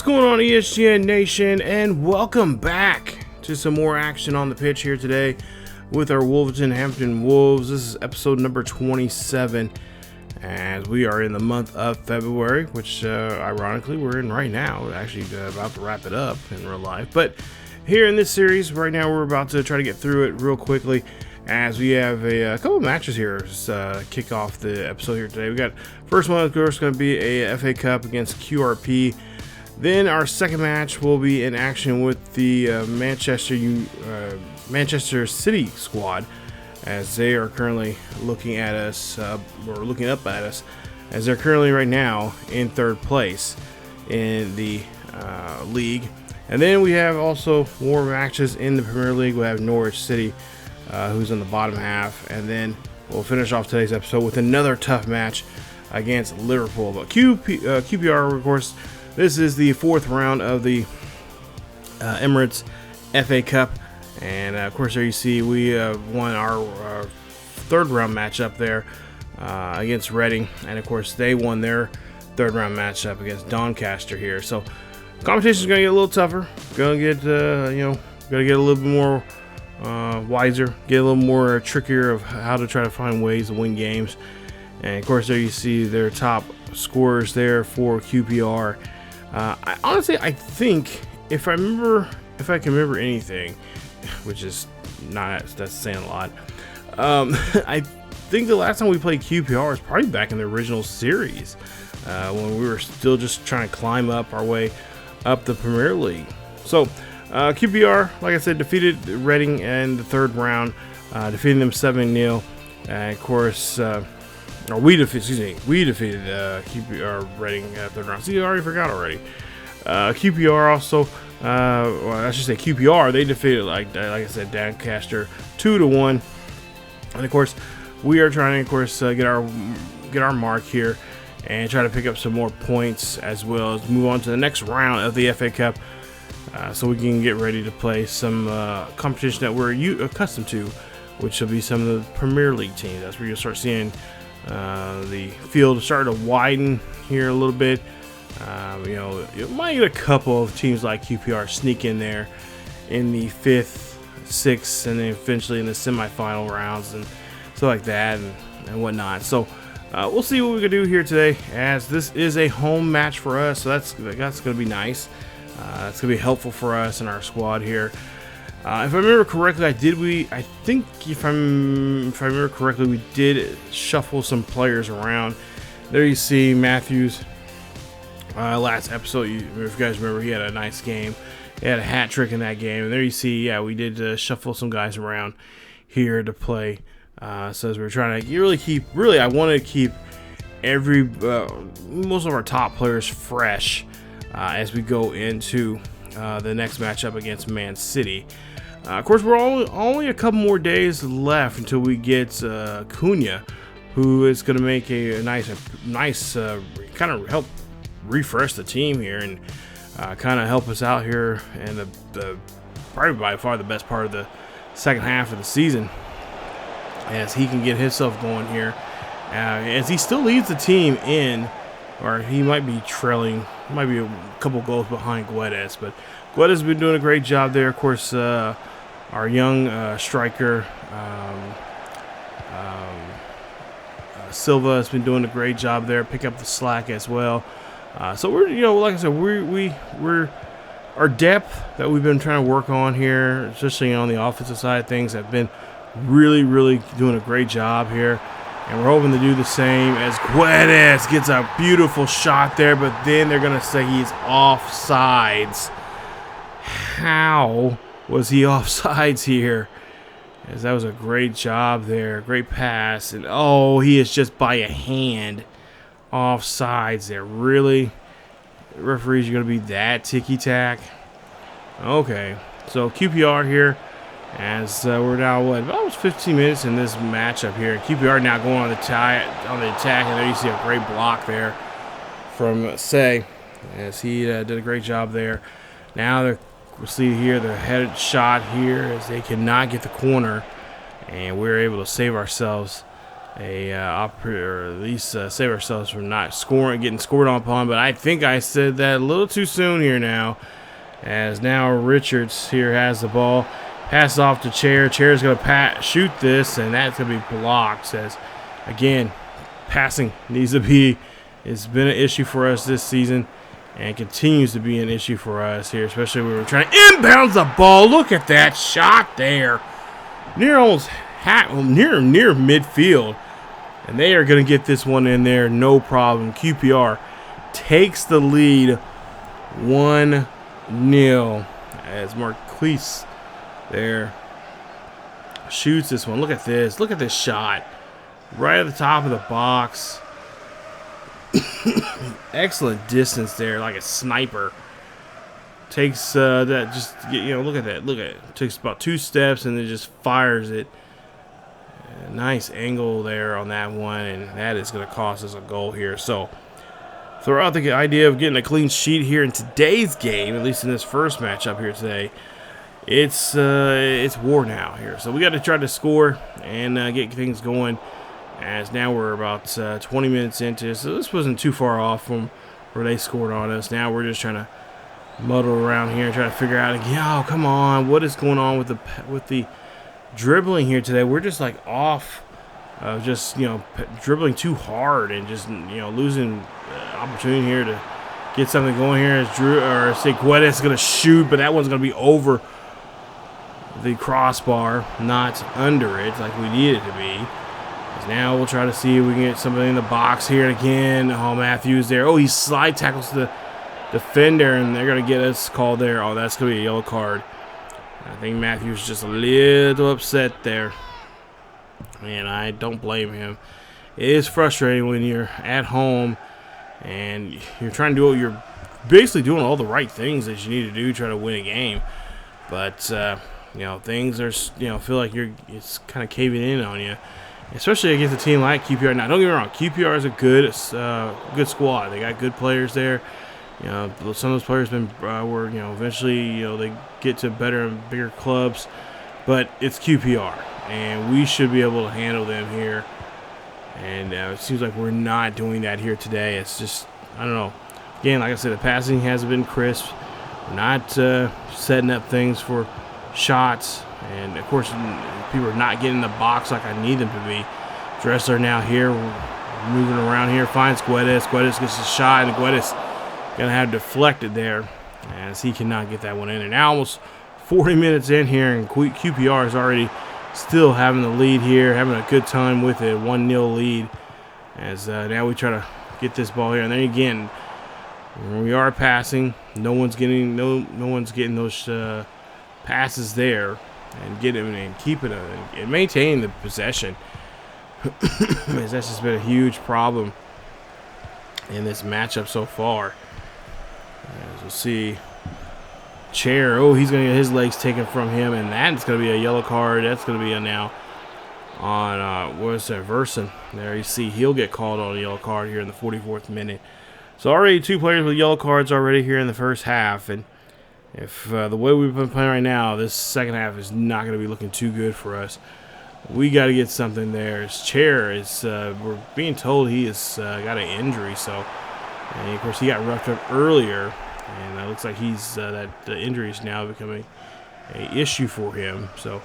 going on, ESGN Nation, and welcome back to some more action on the pitch here today with our Wolverhampton Wolves. This is episode number 27, as we are in the month of February, which ironically we're in right now. We're actually about to wrap it up in real life, but here in this series right now we're about to try to get through it real quickly, as we have a couple of matches here to kick off the episode here today. We got first one, of course, going to be a FA Cup against QRP. Then our second match will be in action with the Manchester City squad, as they are currently looking at us, or looking up at us, as they're currently right now in third place in the league. And then we have also more matches in the Premier League. We have Norwich City, who's in the bottom half, and then we'll finish off today's episode with another tough match against Liverpool. But QPR, of course, this is the fourth round of the Emirates FA Cup, and of course there you see we won our third round matchup there against Reading, and of course they won their third round matchup against Doncaster here. So competition is going to get a little tougher. Going to get going to get a little bit more wiser, get a little more trickier of how to try to find ways to win games. And of course there you see their top scorers there for QPR. I think if I can remember anything, which is not, that's saying a lot. I think the last time we played QPR was probably back in the original series, when we were still just trying to climb up our way up the Premier League. So QPR, like I said, defeated Reading in the third round, defeating them 7-0. And of course, we defeated QPR Reading third round. See, I already forgot already. QPR also, well, I should say QPR, they defeated, like I said, Doncaster 2-1. And of course, we are trying to, of course, get our mark here and try to pick up some more points, as well as move on to the next round of the FA Cup, so we can get ready to play some competition that we're accustomed to, which will be some of the Premier League teams. That's where you'll start seeing the field start to widen here a little bit. You might get a couple of teams like QPR sneak in there in the 5th, 6th, and then eventually in the semifinal rounds and stuff like that and whatnot. So we'll see what we can do here today, as this is a home match for us. So that's going to be nice. That's going to be helpful for us and our squad here. If I remember correctly, if I remember correctly, we did shuffle some players around. There you see Matthews. Last episode, if you guys remember, he had a nice game. He had a hat trick in that game. And there you see, yeah, we did shuffle some guys around here to play. So as we're trying to I wanted to keep most of our top players fresh as we go into the next matchup against ManCity. Of course, we're only a couple more days left until we get Cunha, who is going to make a nice kind of help refresh the team here and kind of help us out here, and the probably by far the best part of the second half of the season, as he can get himself going here, as he still leads the team in, or he might be trailing, might be a couple goals behind Guedes, but Guedes has been doing a great job there. Of course, our young striker Silva has been doing a great job there, pick up the slack as well. So we're, like I said, we're our depth that we've been trying to work on here, especially on the offensive side of things, have been really doing a great job here. And we're hoping to do the same, as Guedes gets a beautiful shot there, but then they're going to say he's offsides. How was he offsides here? As that was a great job there, great pass, and oh, he is just by a hand offsides there. Really? The referees are going to be that ticky-tack? Okay, so QPR here, as we're now, almost 15 minutes in this matchup here. QPR now going on the attack, and there you see a great block there from Say, as he did a great job there. Now we'll see here the headed shot here, as they cannot get the corner, and we're able to save ourselves or at least save ourselves from not getting scored upon. But I think I said that a little too soon here now, as now Richards here has the ball, passes off to Chair. Chair's going to shoot this, and that's going to be blocked. As again, passing needs to be. It's been an issue for us this season, and continues to be an issue for us here, especially when we're trying to inbound the ball. Look at that shot there, near midfield. And they are going to get this one in there, no problem. QPR takes the lead 1-0 as Marquise there shoots this one. Look at this. Look at this shot. Right at the top of the box. Excellent distance there, like a sniper. Takes that, just, look at that. Look at it. Takes about 2 steps and then just fires it. Nice angle there on that one, and that is going to cost us a goal here. So, throw out the idea of getting a clean sheet here in today's game, at least in this first matchup here today. It's war now here. So we got to try to score and get things going. As now we're about 20 minutes into, so this wasn't too far off from where they scored on us. Now we're just trying to muddle around here and try to figure out, oh, come on, what is going on with the dribbling here today? We're just like off, just dribbling too hard and just losing opportunity here to get something going here. As Guedes is going to shoot, but that one's going to be over the crossbar, not under it like we need it to be. Now we'll try to see if we can get something in the box here again. Oh, Matthews there. Oh, he slide tackles the defender, and they're going to get us called there. Oh, that's going to be a yellow card. I think Matthews just a little upset there, and I don't blame him. It is frustrating when you're at home and you're trying to you're basically doing all the right things that you need to do to try to win a game, but things are feel like it's kind of caving in on you, especially against a team like QPR. Now, don't get me wrong, QPR is a good squad. They got good players there. Some of those players were eventually they get to better and bigger clubs, but it's QPR, and we should be able to handle them here. And it seems like we're not doing that here today. It's just, I don't know. Again, like I said, the passing hasn't been crisp. We're not setting up things for shots, and of course, people are not getting in the box like I need them to be. Dressler now here, moving around here, finds Guedes. Guedes gets a shot, and Guedes gonna have deflected there, as he cannot get that one in. And now almost 40 minutes in here, and QPR is already still having the lead here, having a good time with it, 1-0 lead. As now we try to get this ball here, and then again, when we are passing, no one's getting those passes there, and get him and keep it and maintain the possession. That's just been a huge problem in this matchup so far. As we'll see, Chair, he's going to get his legs taken from him, and that's going to be a yellow card. That's going to be a now on, Verson. There you see he'll get called on a yellow card here in the 44th minute. So already 2 players with yellow cards already here in the first half, and if the way we've been playing right now, this second half is not going to be looking too good for us. We got to get something there. His Chair is, we're being told he has got an injury, so, and of course he got roughed up earlier, and it looks like he's that the injury is now becoming an issue for him. So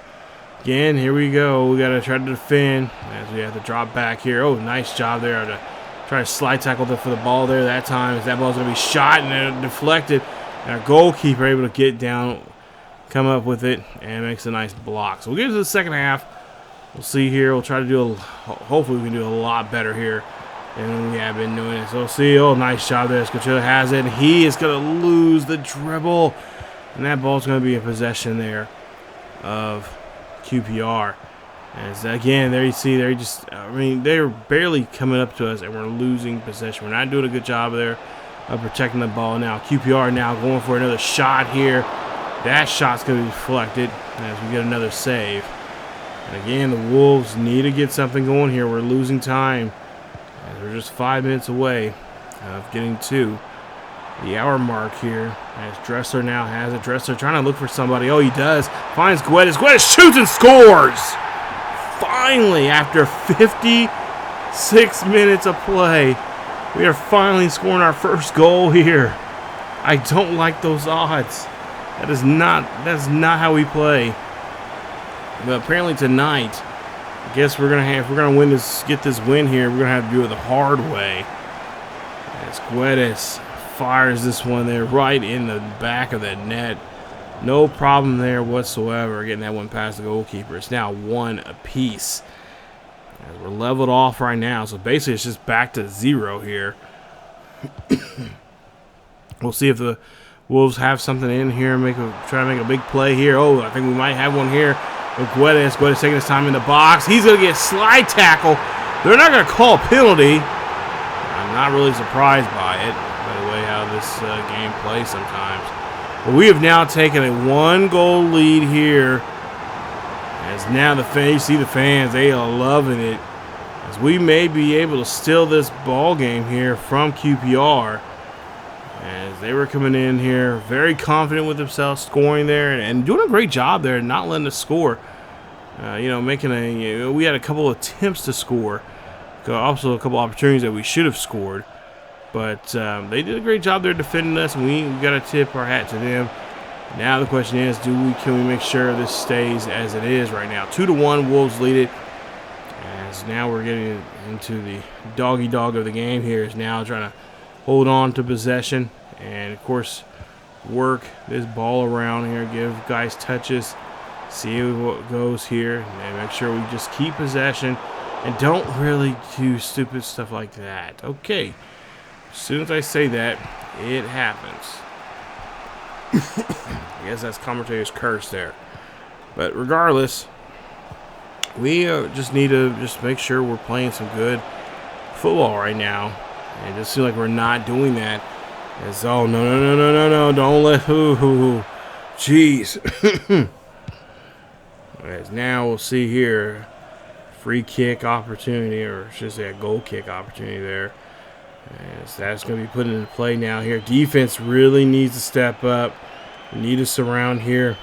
again, here we go. We got to try to defend as we have to drop back here. Oh, nice job there to try to slide tackle for the ball there that time. As that ball's going to be shot and then deflected. And our goalkeeper able to get down, come up with it, and makes a nice block. So we'll get into the second half. We'll see here. We'll try to do hopefully we can do a lot better here than we have been doing it. So we'll see. Oh, nice job there. Scochilla has it. And he is going to lose the dribble. And that ball's going to be a possession there of QPR. As again, there you see, they're barely coming up to us, and we're losing possession. We're not doing a good job there of protecting the ball. Now QPR now going for another shot here. That shot's going to be deflected as we get another save. And again, the Wolves need to get something going here. We're losing time, as we're just 5 minutes away of getting to the hour mark here. As Dressler now has it. Dressler trying to look for somebody. Oh, he does. Finds Guedes. Guedes shoots and scores! Finally, after 50 6 minutes of play. We are finally scoring our first goal here. I don't like those odds. That is not how we play. But apparently tonight, I guess we're gonna win this, get this win here. We're gonna have to do it the hard way. As Guedes fires this one there right in the back of the net. No problem there whatsoever getting that one past the goalkeeper. It's now 1 apiece. As we're leveled off right now, so basically it's just back to 0 here. We'll see if the Wolves have something in here, try to make a big play here. Oh, I think we might have one here. With Guedes taking his time in the box. He's going to get slide tackle. They're not going to call a penalty. I'm not really surprised by it, by the way how this game plays sometimes. But we have now taken a 1-goal lead here. As now you see the fans, they are loving it. As we may be able to steal this ball game here from QPR. As they were coming in here very confident with themselves, scoring there and doing a great job there, not letting us score. We had a couple of attempts to score, also a couple opportunities that we should have scored, but they did a great job there defending us, and we got to tip our hat to them. Now the question is, can we make sure this stays as it is right now? 2-1, Wolves lead it. As now we're getting into the doggy dog of the game here. Is now trying to hold on to possession and, of course, work this ball around here, give guys touches, see what goes here, and make sure we just keep possession and don't really do stupid stuff like that. Okay, as soon as I say that, it happens. I guess that's commentator's curse there. But regardless, we just need to make sure we're playing some good football right now. And it just seems like we're not doing that. As no, don't let jeez. As now we'll see here, free kick opportunity, or should I say a goal kick opportunity there. As that's going to be put into play now here. Defense really needs to step up. We need to surround here.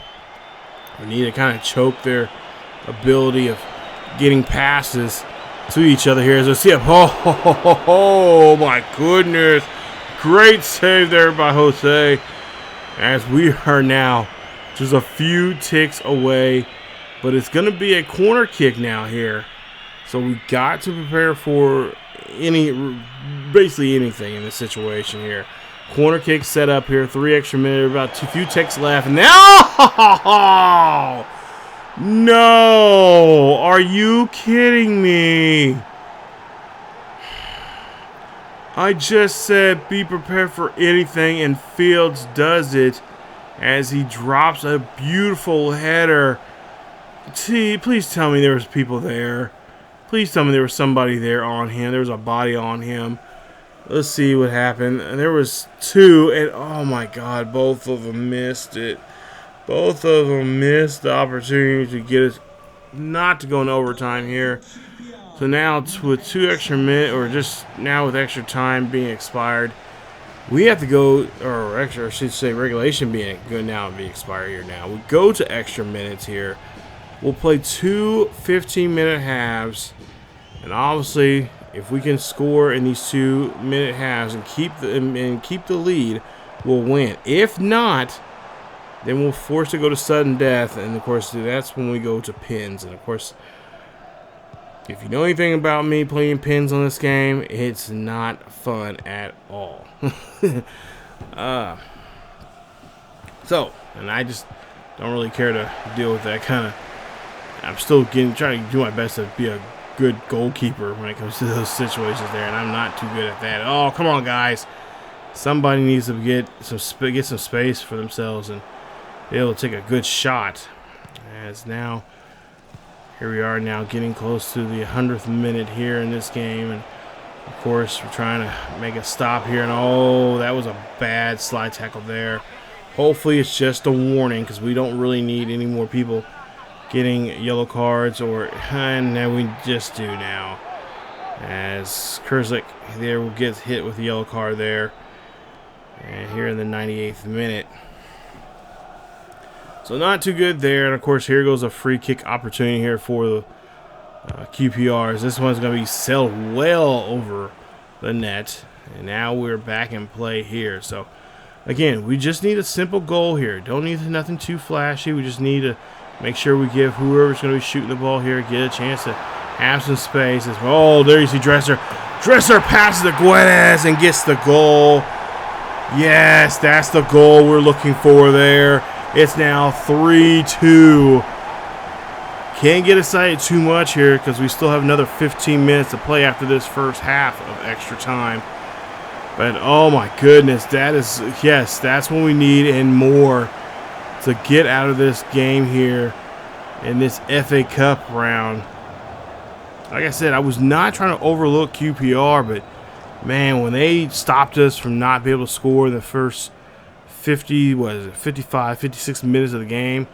We need to kind of choke their ability of getting passes to each other here. As we see oh my goodness, great save there by Jose, as we are now just a few ticks away, but it's going to be a corner kick now here, so we got to prepare for basically anything in this situation here. Corner kick set up here, 3 extra minutes, about few ticks left, and now no, are you kidding me? I just said be prepared for anything, and Fields does it as he drops a beautiful header. Please tell me there was people there. Please tell me there was somebody there on him. There was a body on him. Let's see what happened. There was 2, and oh my God, both of them missed it. Both of them missed the opportunity to get us not to go into overtime here. So now with 2 extra minutes, or just now with extra time being expired, we have to go, or extra, I should say regulation being good now and be expired here now. We go to extra minutes here. We'll play 2 15-minute halves, and obviously if we can score in these 2-minute halves and keep the lead, we'll win. If not, then we'll force to go to sudden death, and of course that's when we go to pins. And of course, if you know anything about me playing pins on this game, it's not fun at all. And I just don't really care to deal with that kind of. I'm still trying to do my best to be a good goalkeeper when it comes to those situations there, and I'm not too good at that. Oh, come on, guys! Somebody needs to get some space for themselves and be able to take a good shot. As now, here we are now getting close to the 100th minute here in this game, and of course we're trying to make a stop here. And oh, that was a bad slide tackle there. Hopefully it's just a warning, because we don't really need any more people getting yellow cards, and now we just do now. As Kurzlik there will get hit with the yellow card there, and here in the 98th minute. So not too good there. And of course here goes a free kick opportunity here for QPRs. This one's going to be sailed well over the net. And now we're back in play here. So, again, we just need a simple goal here. Don't need nothing too flashy. We just need to make sure we give whoever's going to be shooting the ball here get a chance to have some space. Oh, there you see Dresser. Dresser passes to Guedes and gets the goal. Yes, that's the goal we're looking for there. It's now 3-2. Can't get excited too much here because we still have another 15 minutes to play after this first half of extra time. But, oh my goodness, that is, yes, that's what we need and more to get out of this game here in this FA Cup round. Like I said, I was not trying to overlook QPR, but, man, when they stopped us from not being able to score in the first 55, 56 minutes of the game,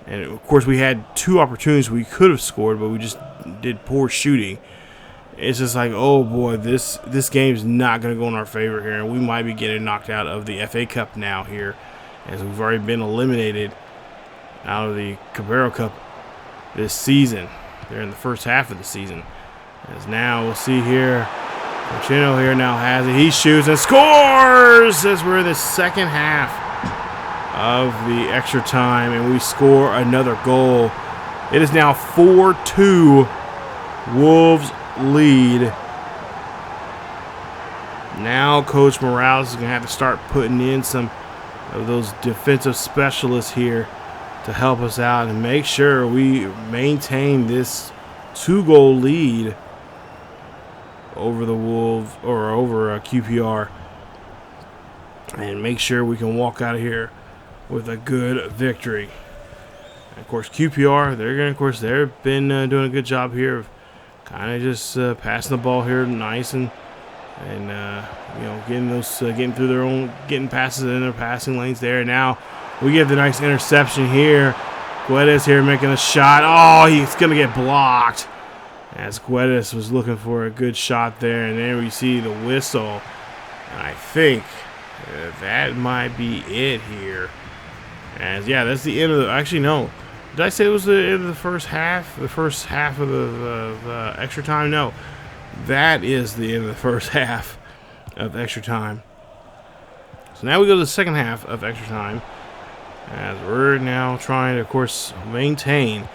and, of course, we had 2 opportunities we could have scored, but we just did poor shooting. It's just like, oh, boy, this game is not going to go in our favor here, and we might be getting knocked out of the FA Cup now here, as we've already been eliminated out of the Carabao Cup this season. They're in the first half of the season. As now we'll see here, Pochettino here now has it. He shoots and scores as we're in the second half of the extra time, and we score another goal. It is now 4-2. Wolves lead. Now Coach Morales is going to have to start putting in some of those defensive specialists here to help us out and make sure we maintain this 2-goal lead over the Wolves, or over QPR, and make sure we can walk out of here with a good victory. And of course, QPR, they've been doing a good job here of kind of just passing the ball here nice and getting through their own, getting passes in their passing lanes there. Now we get the nice interception here. Guedes here making a shot. Oh, he's going to get blocked as Guedes was looking for a good shot there. And there we see the whistle. And I think that might be it here. As, yeah, that's the end of the... Actually, no. Did I say it was the end of the first half? The first half of the extra time? No. That is the end of the first half of extra time. So now we go to the second half of extra time, as we're now trying to, of course, maintain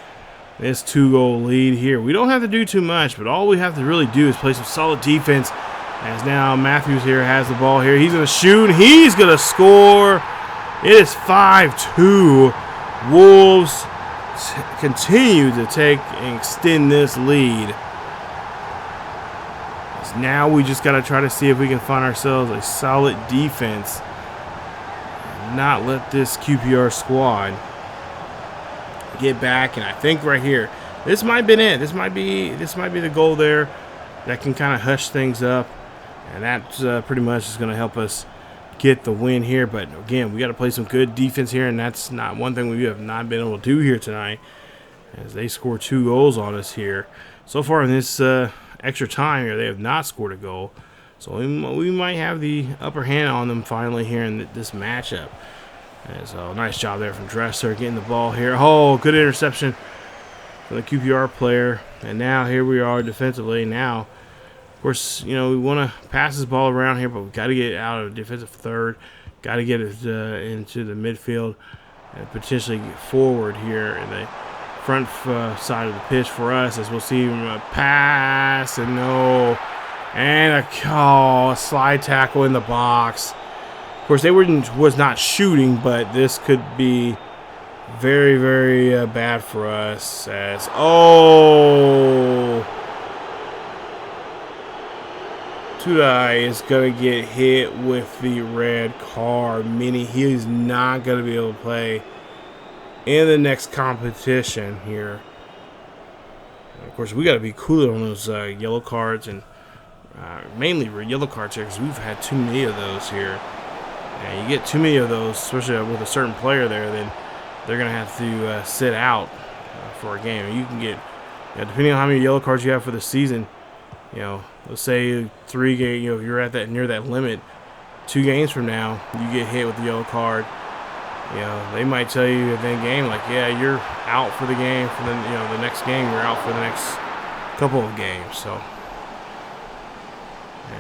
this 2-goal lead here. We don't have to do too much, but all we have to really do is play some solid defense. As now Matthews here has the ball here. He's going to shoot. He's going to score. It is 5-2. Wolves continue to take and extend this lead. Now we just got to try to see if we can find ourselves a solid defense and not let this QPR squad get back. And I think right here, this might have been it. This might be the goal there that can kind of hush things up, and that's pretty much is going to help us get the win here. But again, we got to play some good defense here, and that's not one thing we have not been able to do here tonight, as they score 2 goals on us here so far in this extra time here. They have not scored a goal, so we might have the upper hand on them finally here in this matchup. And so nice job there from Dresser getting the ball here. Oh, good interception from the QPR player. And now here we are defensively. Now, of course, we want to pass this ball around here, but we've got to get out of defensive third. Got to get it into the midfield and potentially get forward here in the front side of the pitch for us, as we'll see him pass and a slide tackle in the box. Of course, they was not shooting, but this could be very, very bad for us. As Tudai is going to get hit with the red card, meaning he is not going to be able to play in the next competition here. And of course, we got to be cooler on those yellow cards, and mainly yellow cards here, because we've had too many of those here. And you get too many of those, especially with a certain player there, then they're going to have to sit out for a game. You can get, depending on how many yellow cards you have for the season, let's say 3 games, if you're at that near that limit, 2 games from now, you get hit with the yellow card. They might tell you in that game, like, yeah, you're out for the game. For the next game, you're out for the next couple of games. So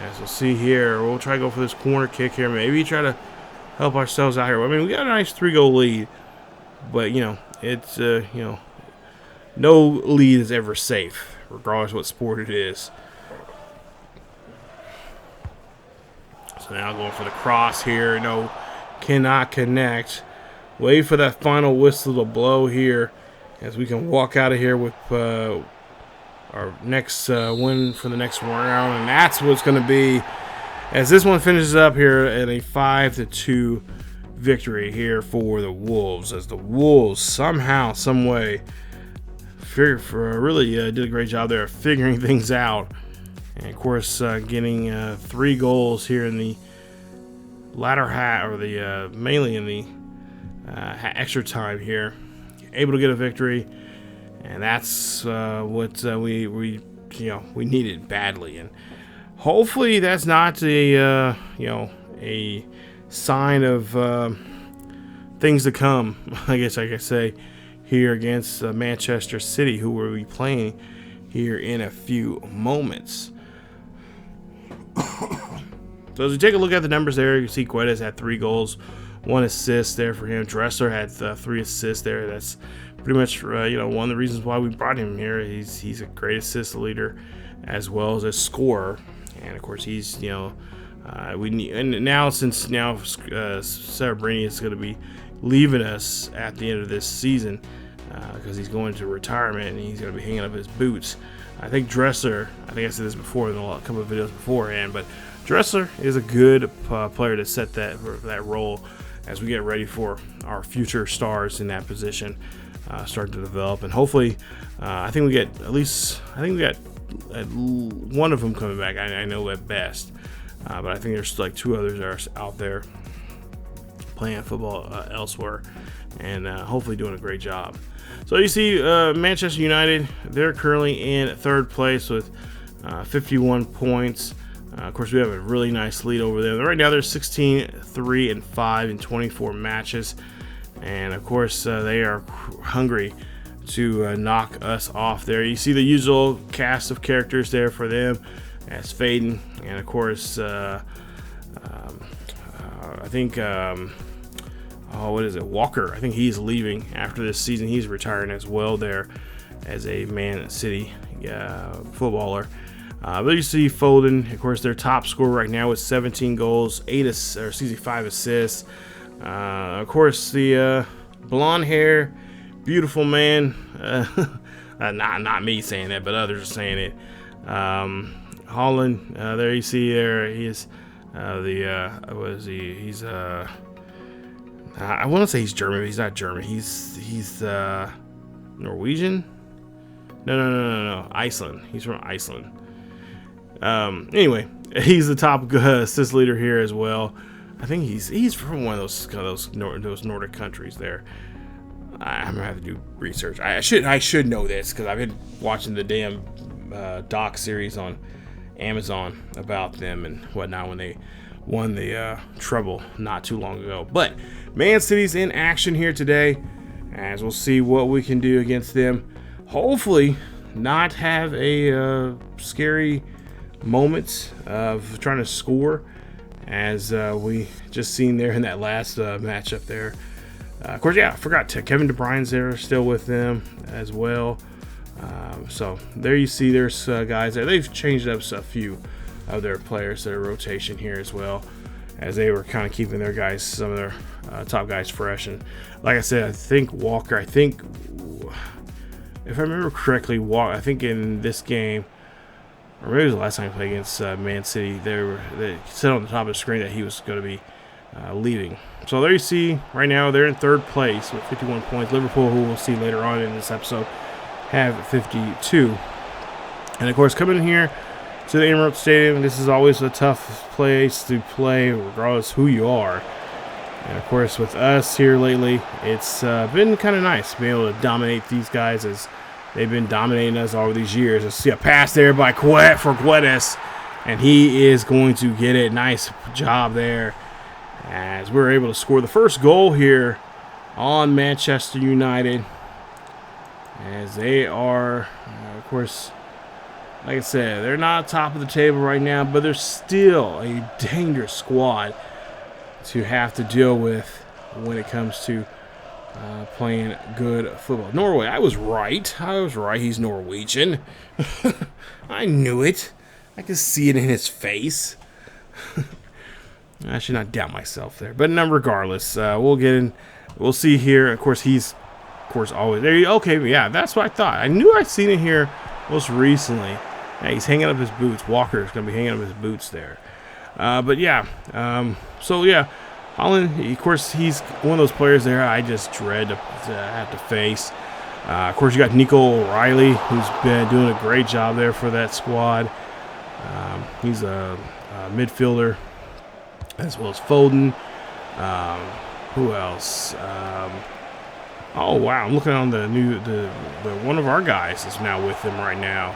as we'll see here, we'll try to go for this corner kick here. Maybe try to help ourselves out here. I mean, we got a nice 3-goal lead, but it's no lead is ever safe, regardless of what sport it is. So now going for the cross here. No, cannot connect. Wait for that final whistle to blow here, as we can walk out of here with our next win for the next round, and that's what's going to be, as this one finishes up here at a 5-2 victory here for the Wolves, as the Wolves somehow, some way, really did a great job there of figuring things out, and of course getting 3 goals here in the latter half, or the mainly in the extra time here, able to get a victory. And that's what we needed badly, and hopefully that's not a a sign of things to come. I guess I could say here against Manchester City, who will be playing here in a few moments. So as we take a look at the numbers there, you see Guedes had 3 goals, 1 assist there for him. Dressler had 3 assists there. That's pretty much one of the reasons why we brought him here. He's a great assist leader as well as a scorer, and of course he's we need, and now since Cerebrini is going to be leaving us at the end of this season because he's going to retirement and he's going to be hanging up his boots. I think Dressler, I think I said this before in a couple of videos beforehand, but Dressler is a good player to set that role as we get ready for our future stars in that position. Start to develop, and hopefully I think we got one of them coming back. I know at best, but I think there's like 2 others that are out there playing football elsewhere, and hopefully doing a great job. So you see Manchester United, they're currently in 3rd place with 51 points. Of course, we have a really nice lead over there. Right now they're 16-3-5 in 24 matches. And of course, they are hungry to knock us off there. You see the usual cast of characters there for them, as Faden, and of course, I think, what is it, Walker? I think he's leaving after this season. He's retiring as well there as a Man City footballer. But you see Foden, of course, their top scorer right now with 17 goals, 5 assists. Of course, the blonde hair, beautiful man. Not me saying that, but others are saying it. Holland, there you see there. He is what is he? He's I want to say he's German, but he's not German. He's Norwegian. No. Iceland. He's from Iceland. Anyway, he's the top assist leader here as well. I think he's from one of those Nordic countries there. I'm gonna have to do research. I should know this because I've been watching the damn doc series on Amazon about them and whatnot when they won the treble not too long ago. But Man City's in action here today, as we'll see what we can do against them. Hopefully, not have a scary moment of trying to score, as we just seen there in that last matchup there. Of course, yeah, I forgot Kevin De Bruyne's there still with them as well. So there you see there's guys there. They've changed up a few of their players, their rotation here as well, as they were kind of keeping their guys, some of their top guys fresh. And like I said, I think Walker, if I remember correctly, I think in this game, or maybe it was the last time he played against Man City, they said on the top of the screen that he was going to be leaving. So there you see, right now they're in 3rd place with 51 points. Liverpool, who we'll see later on in this episode, have 52. And of course, coming here to the Emirates Stadium, this is always a tough place to play, regardless who you are. And of course, with us here lately, it's been kind of nice being able to dominate these guys as they've been dominating us all these years. Let's see a pass there by for Guedes, and he is going to get it. Nice job there, as we're able to score the first goal here on Manchester United, as they are, of course, like I said, they're not top of the table right now, but they're still a dangerous squad to have to deal with when it comes to playing good football. Norway, I was right. He's Norwegian. I knew it. I could see it in his face. I should not doubt myself there. But regardless, we'll get in. We'll see here. Of course, he's, always there. Okay, yeah, that's what I thought. I knew I'd seen it here most recently. Yeah, he's hanging up his boots. Walker's gonna be hanging up his boots there. But yeah, so yeah, Holland. Of course, he's one of those players there I just dread to have to face. Of course, you got Nico O'Reilly, who's been doing a great job there for that squad. He's a midfielder, as well as Foden. Who else? Oh wow! I'm looking on the one of our guys is now with them right now.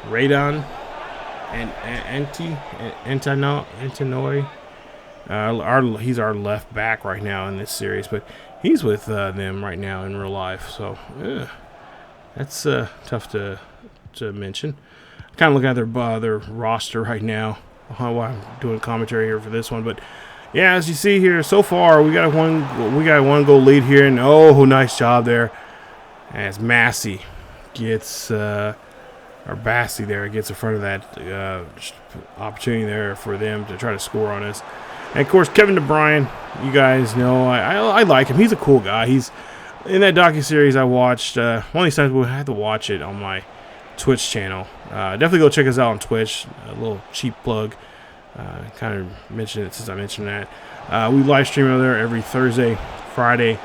Radon and Antonoi. He's our left back right now in this series, but he's with them right now in real life. So that's tough to mention. Kind of looking at their roster right now while I'm doing commentary here for this one, but yeah, as you see here, so far we got a one goal lead here, and oh, nice job there as Massey gets Bassey there gets in front of that opportunity there for them to try to score on us. And of course, Kevin De Bruyne, you guys know I like him. He's a cool guy. He's in that docuseries I watched. One of these times we'll have to watch it on my Twitch channel. Definitely go check us out on Twitch. A little cheap plug. Kind of mentioned it since I mentioned that. We live stream over there every Thursday, Friday,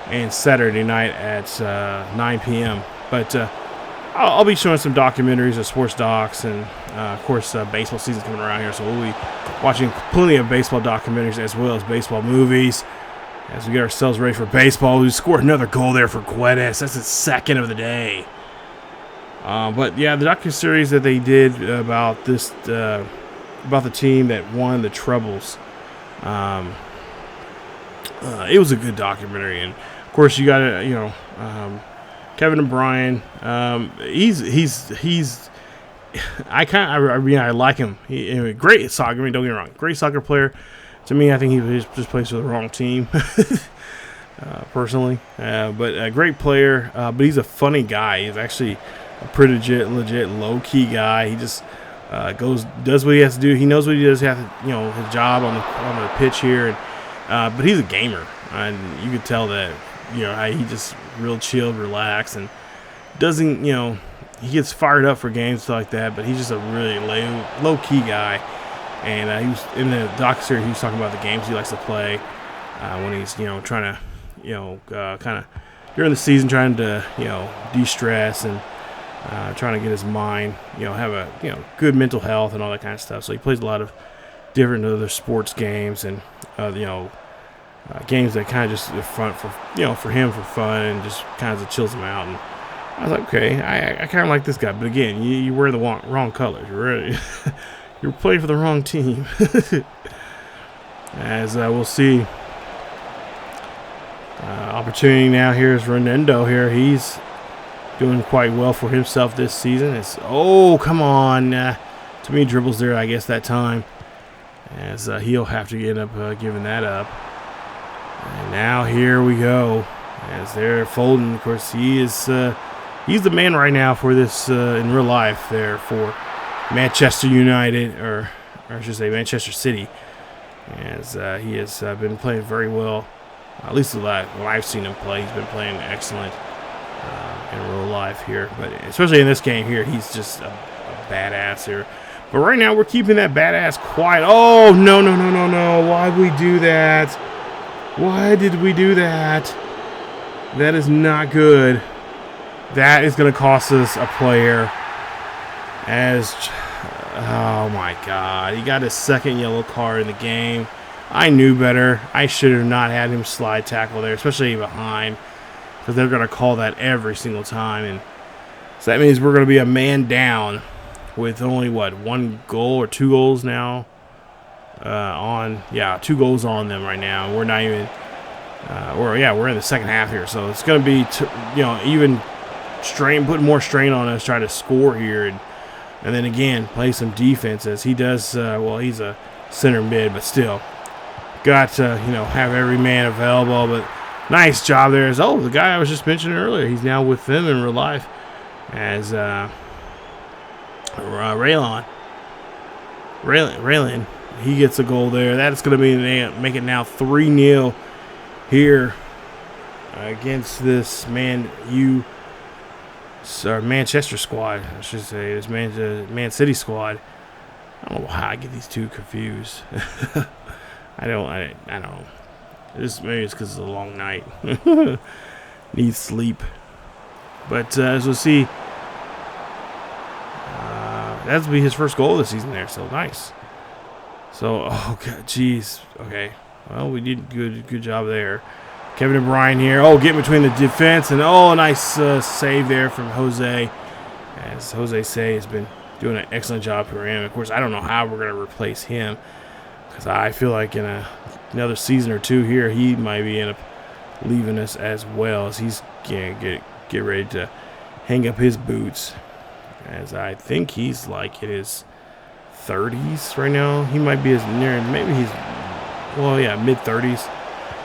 and Saturday night at 9 p.m. But I'll be showing some documentaries of sports docs, and of course baseball season coming around here, so we'll be watching plenty of baseball documentaries as well as baseball movies as we get ourselves ready for baseball. We scored another goal there for Guedes. That's his second of the day. But yeah, the docuseries that they did about this about the team that won the trebles, it was a good documentary. And of course you got Kevin De Bruyne. He's I like him. Great soccer. Don't get me wrong, great soccer player. To me, I think he just plays for the wrong team, personally. But a great player. But he's a funny guy. He's actually a pretty legit low-key guy. He just does what he has to do. He knows what he does have to, his job on the pitch here. And but he's a gamer, and you could tell that he just real chilled, relaxed, and doesn't he gets fired up for games stuff like that. But he's just a really low-key guy. And he was in the docuseries. He was talking about the games he likes to play when he's trying to kind of during the season, trying to de-stress and trying to get his mind have a good mental health and all that kind of stuff. So he plays a lot of different other sports games and games that kind of just are fun for him for fun and just kind of chills him out. And I was like, okay, I kind of like this guy, but again, you wear the wrong colors. You're playing for the wrong team. As we'll see. Opportunity now here is Ronaldo here. He's doing quite well for himself this season. Come on. Too many dribbles there, I guess, that time. As he'll have to end up giving that up. And now here we go. As they're folding, of course, he's the man right now for this in real life there for Manchester United, or I should say Manchester City, as he has been playing very well. At least when I've seen him play, he's been playing excellent in real life here. But especially in this game here, he's just a badass here. But right now, we're keeping that badass quiet. Oh, no. Why did we do that? Why did we do that? That is not good. That is going to cost us a player. Oh my God, he got his second yellow card in the game. I knew better. I should have not had him slide tackle there, especially behind, because they're going to call that every single time. And so that means we're going to be a man down with only, one goal or 2 goals now? 2 goals on them right now. We're not even, we're in the second half here. So it's going to be, even putting more strain on us, try to score here, and then again play some defense as he does. Well, he's a center mid, but still got to have every man available. But nice job there. The guy I was just mentioning earlier, he's now with them in real life as Raylan. He gets a goal there. That's going to make it now 3-0 here against this Manchester squad. I should say this ManCity squad. I don't know why I get these two confused. I don't know. Maybe it's because it's a long night. Need sleep. But as we'll see, that'll be his first goal this season there. So nice. So, oh, God, jeez. Okay. Well, we did good job there. Kevin De Bruyne here. Oh, getting between the defense. And, nice save there from Jose. As Jose Say has been doing an excellent job for him. Of course, I don't know how we're going to replace him. Because I feel like in another season or two here, he might be end up leaving us as well. As he's get ready to hang up his boots. As I think he's like in his 30s right now. He might be maybe he's, mid-30s.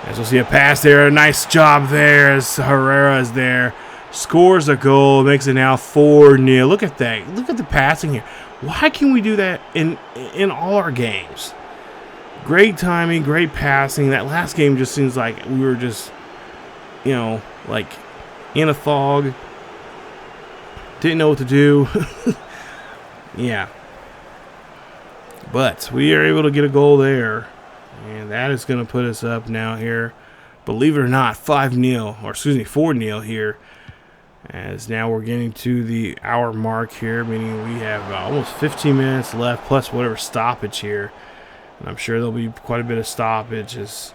As we'll see a pass there. A nice job there as Herrera is there. Scores a goal. Makes it now 4-0. Look at that. Look at the passing here. Why can we do that in all our games? Great timing. Great passing. That last game just seems like we were just, like in a fog. Didn't know what to do. Yeah. But we are able to get a goal there. And that is going to put us up now here. Believe it or not, 4-0 here. As now we're getting to the hour mark here, meaning we have almost 15 minutes left, plus whatever stoppage here. And I'm sure there'll be quite a bit of stoppages.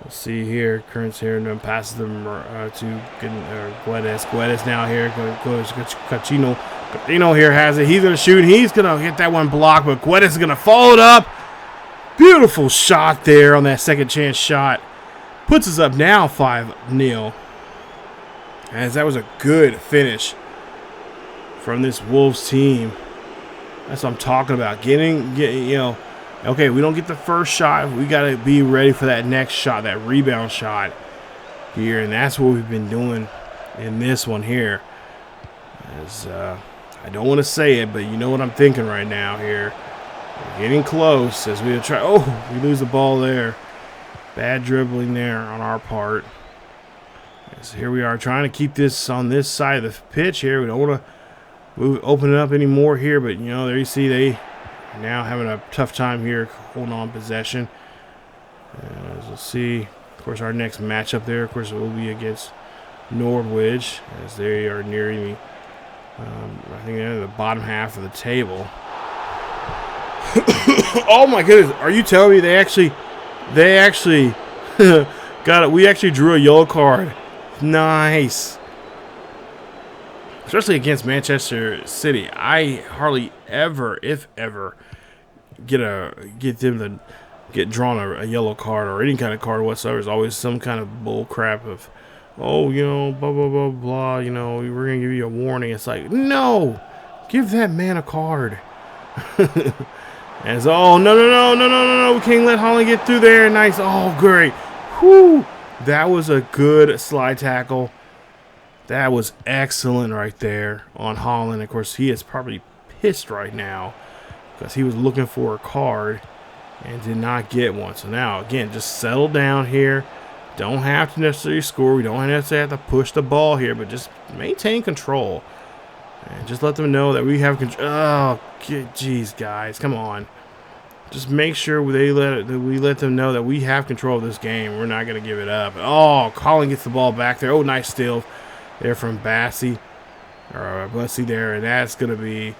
We'll see here. Currents here, and then passes them to Guedes. Guedes now here goes Cachino. Cachino here has it. He's going to shoot. He's going to get that one blocked, but Guedes is going to follow it up. Beautiful shot there on that second chance shot. Puts us up now 5-0. As that was a good finish from this Wolves team. That's what I'm talking about. Okay, we don't get the first shot. We got to be ready for that next shot, that rebound shot here. And that's what we've been doing in this one here. As I don't want to say it, but you know what I'm thinking right now here. We're getting close as we try. Oh, we lose the ball there. Bad dribbling there on our part. So here we are trying to keep this on this side of the pitch here. We don't want to open it up anymore here, but there you see they are now having a tough time here holding on possession. As we'll see, of course, our next matchup there, of course, it will be against Norwich as they are nearing the, I think they're in the bottom half of the table. Oh my goodness! Are you telling me they actually got it? We actually drew a yellow card. Nice. Especially against Manchester City. I hardly ever, if ever, get them to get drawn a yellow card or any kind of card whatsoever. There's always some kind of bull crap of, blah, blah, blah, blah, we're going to give you a warning. It's like, no, give that man a card. As, no, we can't let Holland get through there. Nice. Oh, great. Whew. That was a good slide tackle. That was excellent right there on Holland. Of course, he is probably pissed right now because he was looking for a card and did not get one. So now, again, just settle down here. Don't have to necessarily score. We don't necessarily have to push the ball here, but just maintain control. And just let them know that we have control. Oh, geez, guys, come on. Just make sure we let them know that we have control of this game. We're not going to give it up. Oh, Colin gets the ball back there. Oh, nice steal there from Bussy there, and that's going to be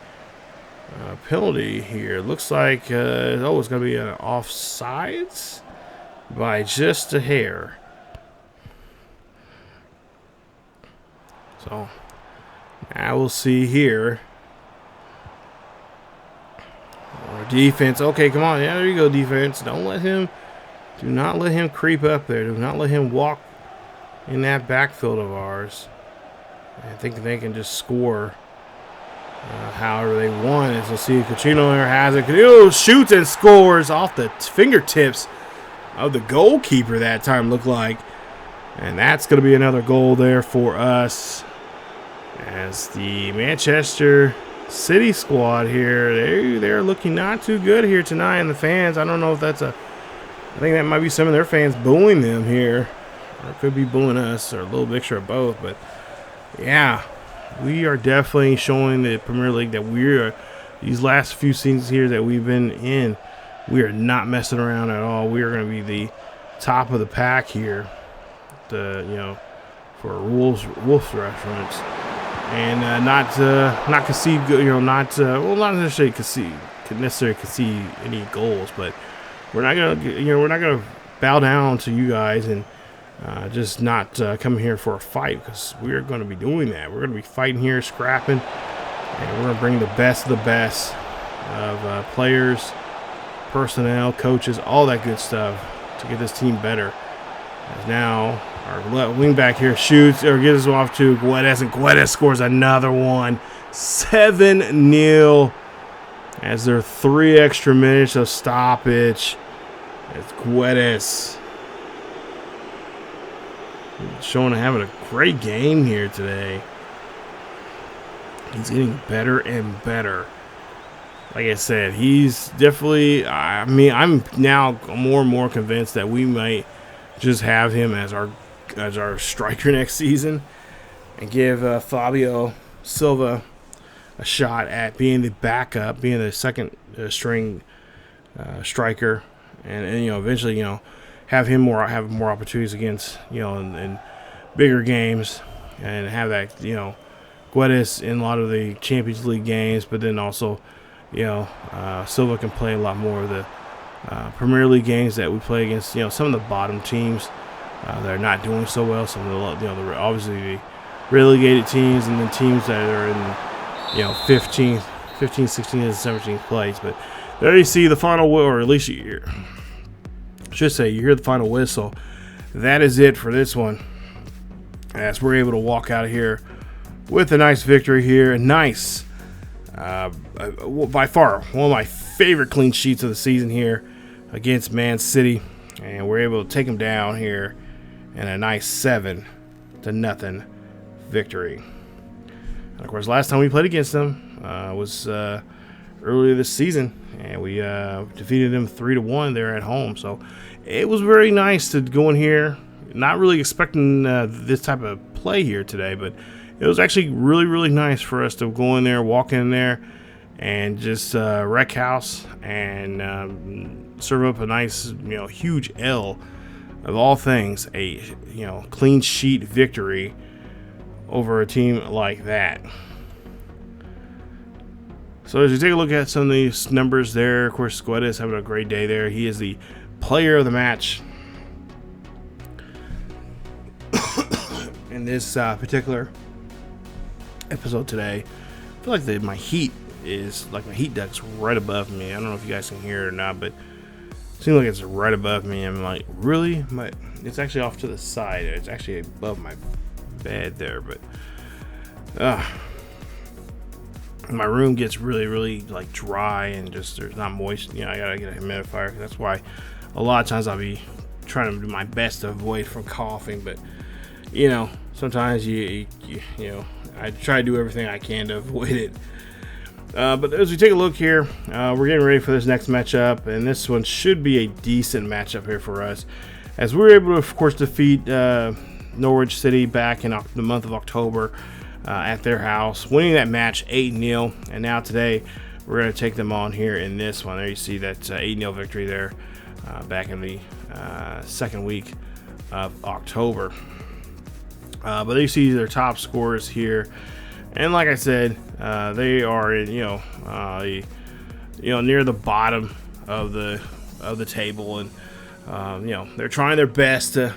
a penalty here. Looks like it's going to be an offsides by just a hair. So now we'll see here. Our defense. Okay, come on. Yeah, there you go, defense. Do not let him creep up there. Do not let him walk in that backfield of ours. I think they can just score however they want. As we'll see, Cucino here has it. Cucino shoots and scores off the fingertips of the goalkeeper that time, looked like. And that's going to be another goal there for us. As the Manchester City squad here, they're looking not too good here tonight. And the fans, I don't know if that's I think that might be some of their fans booing them here. Or it could be booing us, or a little mixture of both. But, yeah, we are definitely showing the Premier League that these last few seasons here that we've been in, we are not messing around at all. We are going to be the top of the pack here, for Wolves restaurants, and not concede, not necessarily concede any goals, but we're not gonna bow down to you guys and just not come here for a fight, because we're going to be doing that. We're going to be fighting here, scrapping, and we're going to bring the best of the best of players, personnel, coaches, all that good stuff to get this team better. As now our wingback here shoots or gives us off to Guedes, and Guedes scores another one. 7-0. As there are 3 extra minutes of stoppage. It's Guedes showing having a great game here today. He's getting better and better. Like I said, he's definitely, I'm now more and more convinced that we might just have him as our striker next season, and give Fabio Silva a shot at being the backup, being the second string striker, and eventually have more opportunities against in bigger games, and have that Guedes in a lot of the Champions League games, but then also Silva can play a lot more of the Premier League games that we play against some of the bottom teams that are not doing so well. Some of the obviously the relegated teams, and then teams that are in 15th, 16th, and 17th place. But there you see the final, or at least you hear the final whistle. That is it for this one, as we're able to walk out of here with a nice victory here. A nice, by far one of my favorite clean sheets of the season here against ManCity, and we're able to take them down here in a nice 7-0 victory. And of course, last time we played against them was earlier this season, and we defeated them 3-1 there at home. So it was very nice to go in here, not really expecting this type of play here today, but it was actually really, really nice for us to go in there, walk in there, and just wreck house and serve up a nice, huge L of all things, a clean sheet victory over a team like that. So as you take a look at some of these numbers there, of course, Guedes having a great day there. He is the player of the match in this particular episode today. I feel like my heat duct's right above me. I don't know if you guys can hear it or not, but it seems like it's right above me. I'm like, really? It's actually off to the side. It's actually above my bed there, but my room gets really, really like dry, and just there's not moist. I gotta get a humidifier. That's why a lot of times I'll be trying to do my best to avoid from coughing, but sometimes I try to do everything I can to avoid it. But as we take a look here, we're getting ready for this next matchup, and this one should be a decent matchup here for us, as we were able to, of course, defeat Norwich City back in the month of October at their house, winning that match 8-0, and now today we're going to take them on here in this one. There you see that 8-0 victory there back in the second week of October. But there you see their top scorers here. And like I said, they are near the bottom of the table, and they're trying their best to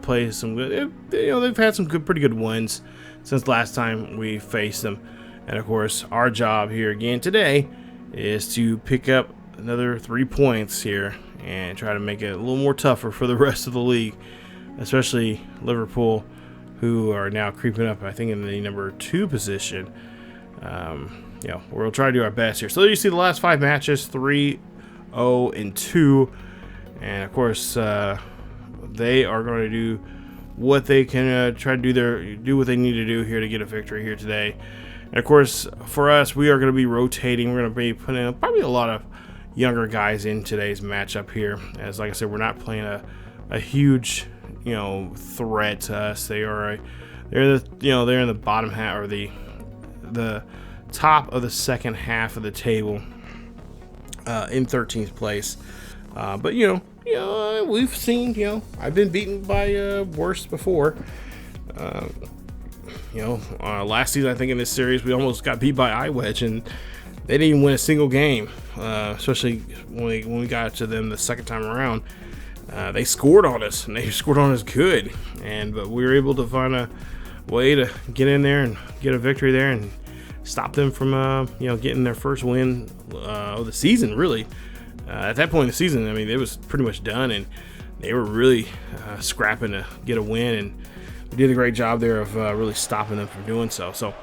play some good. They've had some pretty good wins since last time we faced them, and of course our job here again today is to pick up another 3 points here and try to make it a little more tougher for the rest of the league, especially Liverpool, who are now creeping up, I think, in the number 2 position. We'll try to do our best here. So you see the last 5 matches, 3-0-2, and of course they are going to do what they can, try to do what they need to do here to get a victory here today. And of course, for us, we are going to be rotating. We're going to be putting in probably a lot of younger guys in today's matchup here. As like I said, we're not playing a huge, threat to us. They're in the bottom half, or the top of the second half of the table, in 13th place. But we've seen, I've been beaten by worse before. Last season, I think in this series, we almost got beat by iWedge, and they didn't even win a single game. Especially when we got to them the second time around, they scored on us, and they scored on us good. But we were able to find a way to get in there and get a victory there, and stop them from getting their first win of the season. Really, at that point in the season, I mean, it was pretty much done, and they were really scrapping to get a win, and we did a great job there of really stopping them from doing so. So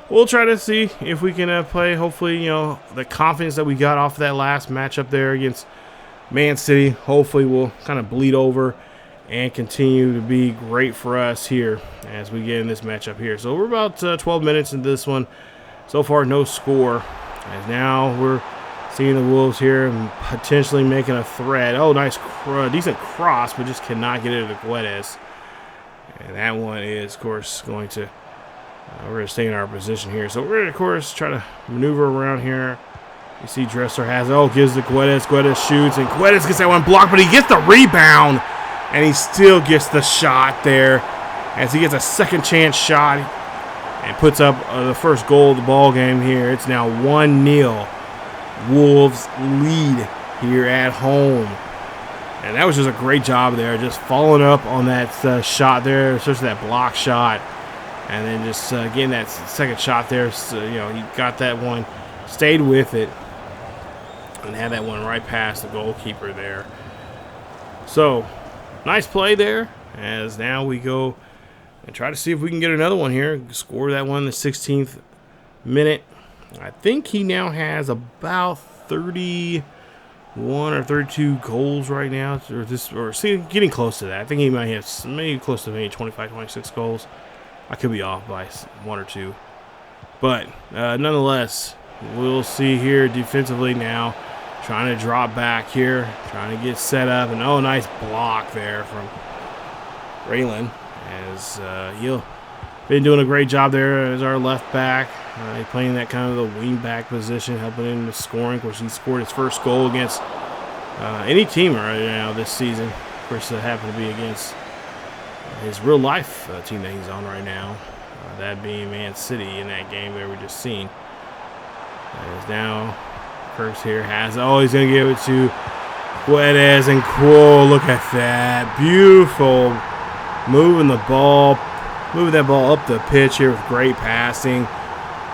we'll try to see if we can play, hopefully, the confidence that we got off of that last matchup there against ManCity, hopefully will kind of bleed over and continue to be great for us here as we get in this matchup here. So we're about 12 minutes into this one. So far, no score. As now we're seeing the Wolves here and potentially making a threat. Oh, nice, decent cross, but just cannot get it to Guedes. And that one is, of course, going to, we're going to stay in our position here. So we're going to, of course, try to maneuver around here. You see Dressler gives the Guedes. Guedes shoots, and Guedes gets that one blocked, but he gets the rebound, and he still gets the shot there as he gets a second chance shot and puts up the first goal of the ball game here. It's now 1-0. Wolves lead here at home. And that was just a great job there, just following up on that shot there, especially that block shot. And then just getting that second shot there. So, he got that one, stayed with it, and had that one right past the goalkeeper there. So, nice play there, as now we go and try to see if we can get another one here. Score that one in the 16th minute. I think he now has about 31 or 32 goals right now, or getting close to that. I think he might have maybe close to 25, 26 goals. I could be off by 1 or 2. But nonetheless, we'll see here defensively now. Trying to drop back here, trying to get set up, and nice block there from Raylan, as he'll been doing a great job there as our left back. Playing that kind of the wing back position, helping him to scoring. Of course, he scored his first goal against any team right now this season. Of course, it happened to be against his real life team that he's on right now, that being ManCity in that game that we just seen. As now Kirks here he's going to give it to Guedes, and whoa, look at that. Beautiful. Moving that ball up the pitch here with great passing.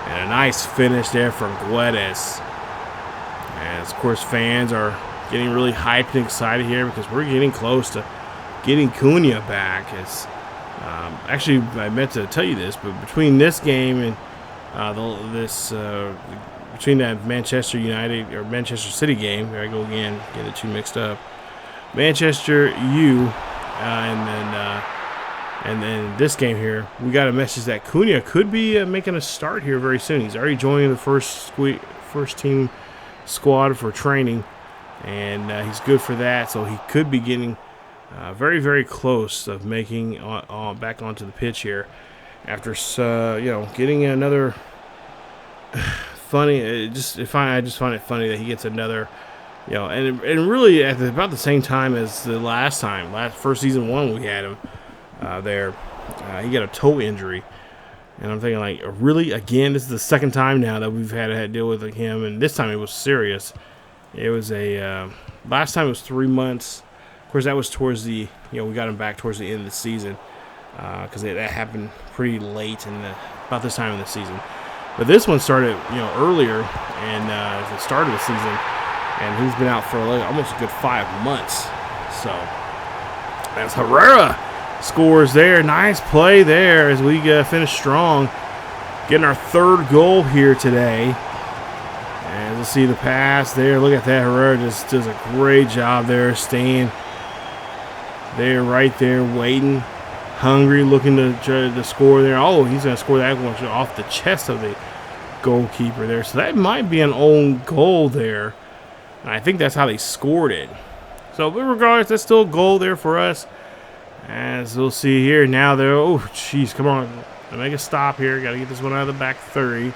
And a nice finish there from Guedes. As, of course, fans are getting really hyped and excited here because we're getting close to getting Cunha back. Actually, I meant to tell you this, but between this game and between that Manchester United or Manchester City game, here I go again, get the two mixed up. Manchester and then this game here, we got a message that Cunha could be making a start here very soon. He's already joining the first team squad for training, and he's good for that. So he could be getting very, very close of making back onto the pitch here after getting another funny. I just find it funny that he gets another. And really at about the same time as the first season 1 we had him there. He got a toe injury, and I'm thinking, like, really, again, this is the second time now that we've had to deal with him, and this time it was serious. It was last time it was 3 months. Of course, that was towards we got him back towards the end of the season, because that happened pretty late about this time of the season. But this one started earlier, and at the start of the season, and he's been out for almost a good 5 months. So as Herrera scores there. Nice play there as we finish strong. Getting our third goal here today. And we'll see the pass there. Look at that. Herrera just does a great job there, staying there, right there, waiting, hungry, looking to score there. Oh, he's going to score that one off the chest of the goalkeeper there. So that might be an own goal there. And I think that's how they scored it. So, but regardless, that's still a goal there for us. As we'll see here now, there. Oh, jeez, come on. Make a stop here. Got to get this one out of the back 30.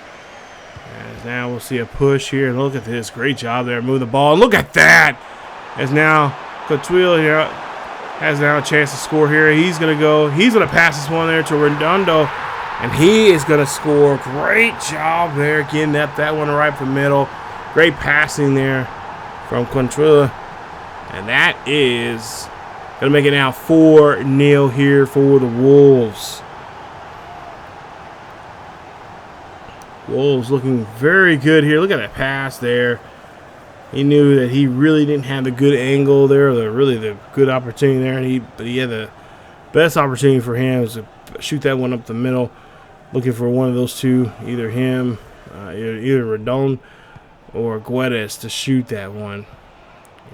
As now we'll see a push here. Look at this. Great job there. Move the ball. And look at that. As now Cotuil here has now a chance to score here. He's going to go. He's going to pass this one there to Redondo. And he is going to score. Great job there. Getting that one right up the middle. Great passing there from Cotuil. And that is going to make it now 4-0 here for the Wolves. Wolves looking very good here. Look at that pass there. He knew that he really didn't have the good angle there, the good opportunity there. But he had the best opportunity for him was to shoot that one up the middle. Looking for one of those two, either him, either Redon or Guedes to shoot that one.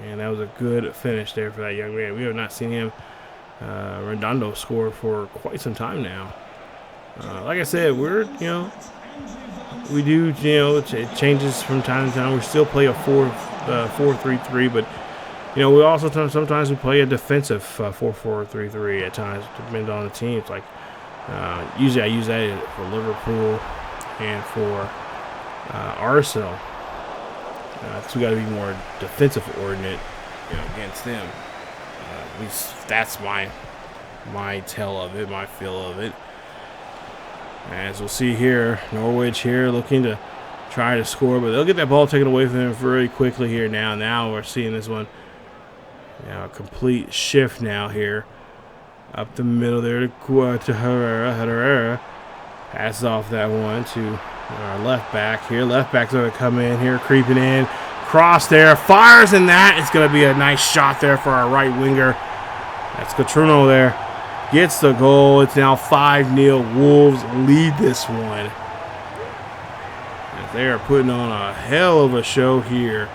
And that was a good finish there for that young man. We have not seen him, Redondo, score for quite some time now. Like I said, we do, it changes from time to time. We still play a 4-3-3, but, we also sometimes we play a defensive 4-4-3-3 at times, depending on the team. It's like, usually I use that for Liverpool and for Arsenal. Because we got to be more defensive oriented, against them. At least that's my tell of it, my feel of it. As we'll see here, Norwich here looking to try to score, but they'll get that ball taken away from them very quickly here now. Now we're seeing this one, a complete shift now here. Up the middle there to Herrera. Herrera passes off that one to our left back here. Left back's going to come in here, creeping in. Cross there, fires, and that is going to be a nice shot there for our right winger. That's Cotruno there. Gets the goal. It's now 5-0. Wolves lead this one. They are putting on a hell of a show here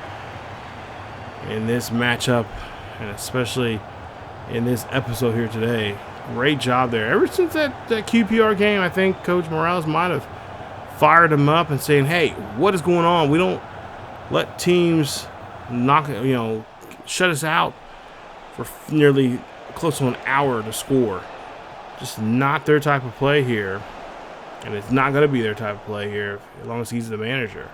in this matchup, and especially in this episode here today. Great job there. Ever since that QPR game, I think Coach Morales might have fired him up and saying, hey, what is going on? We don't let teams shut us out for nearly close to an hour to score. Just not their type of play here. And it's not going to be their type of play here as long as he's the manager.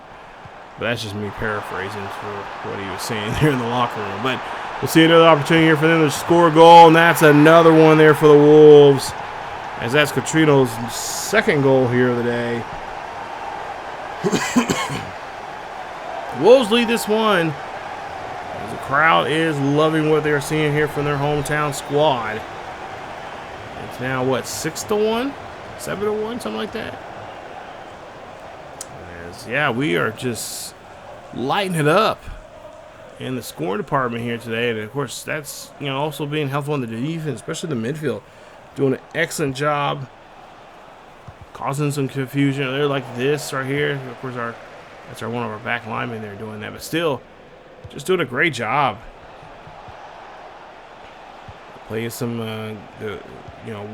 But that's just me paraphrasing for what he was saying there in the locker room. But we'll see another opportunity here for them to score a goal. And that's another one there for the Wolves. As that's Cotrino's second goal here of the day. Wolves lead this one. As the crowd is loving what they're seeing here from their hometown squad. It's now, 6-1? 7-1, something like that. We are just lighting it up in the scoring department here today. And of course, that's also being helpful in the defense, especially the midfield, doing an excellent job, causing some confusion. They're like this right here. Of course, that's one of our back linemen there doing that, but still, just doing a great job. Playing some,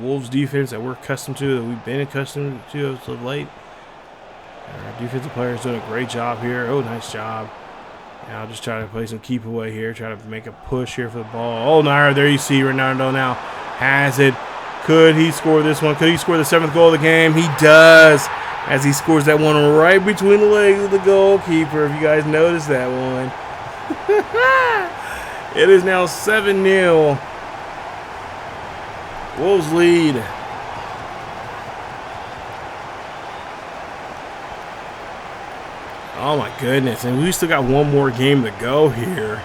Wolves defense that we're accustomed to, that we've been accustomed to as of late. Our defensive players doing a great job here. Oh, nice job. Now just trying to play some keep away here, trying to make a push here for the ball. Oh, now there you see Ronaldo now has it. Could he score this one? Could he score the 7th goal of the game? He does, as he scores that one right between the legs of the goalkeeper. If you guys noticed that one. It is now 7-0. Wolves lead. Oh my goodness, and we still got one more game to go here,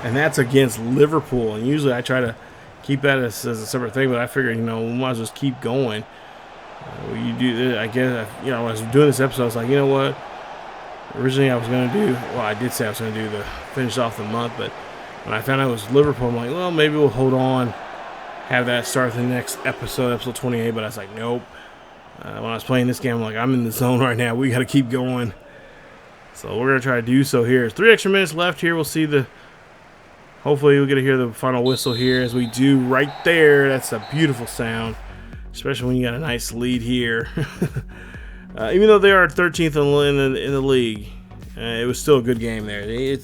and that's against Liverpool. And usually I try to keep that as a separate thing, but I figured, we might as well just keep going. You do, I guess, when I was doing this episode, I was like, you know what? Originally I was going to do, I did say I was going to do the finish off the month, but when I found out it was Liverpool, I'm like, well, maybe we'll hold on have that start the next episode 28, but I was like, nope. When I was playing this game, I'm like, I'm in the zone right now. We got to keep going. So we're going to try to do so here. There's 3 extra minutes left here. We'll see hopefully we'll get to hear the final whistle here as we do right there. That's a beautiful sound, especially when you got a nice lead here. Even though they are 13th in the league, it was still a good game there.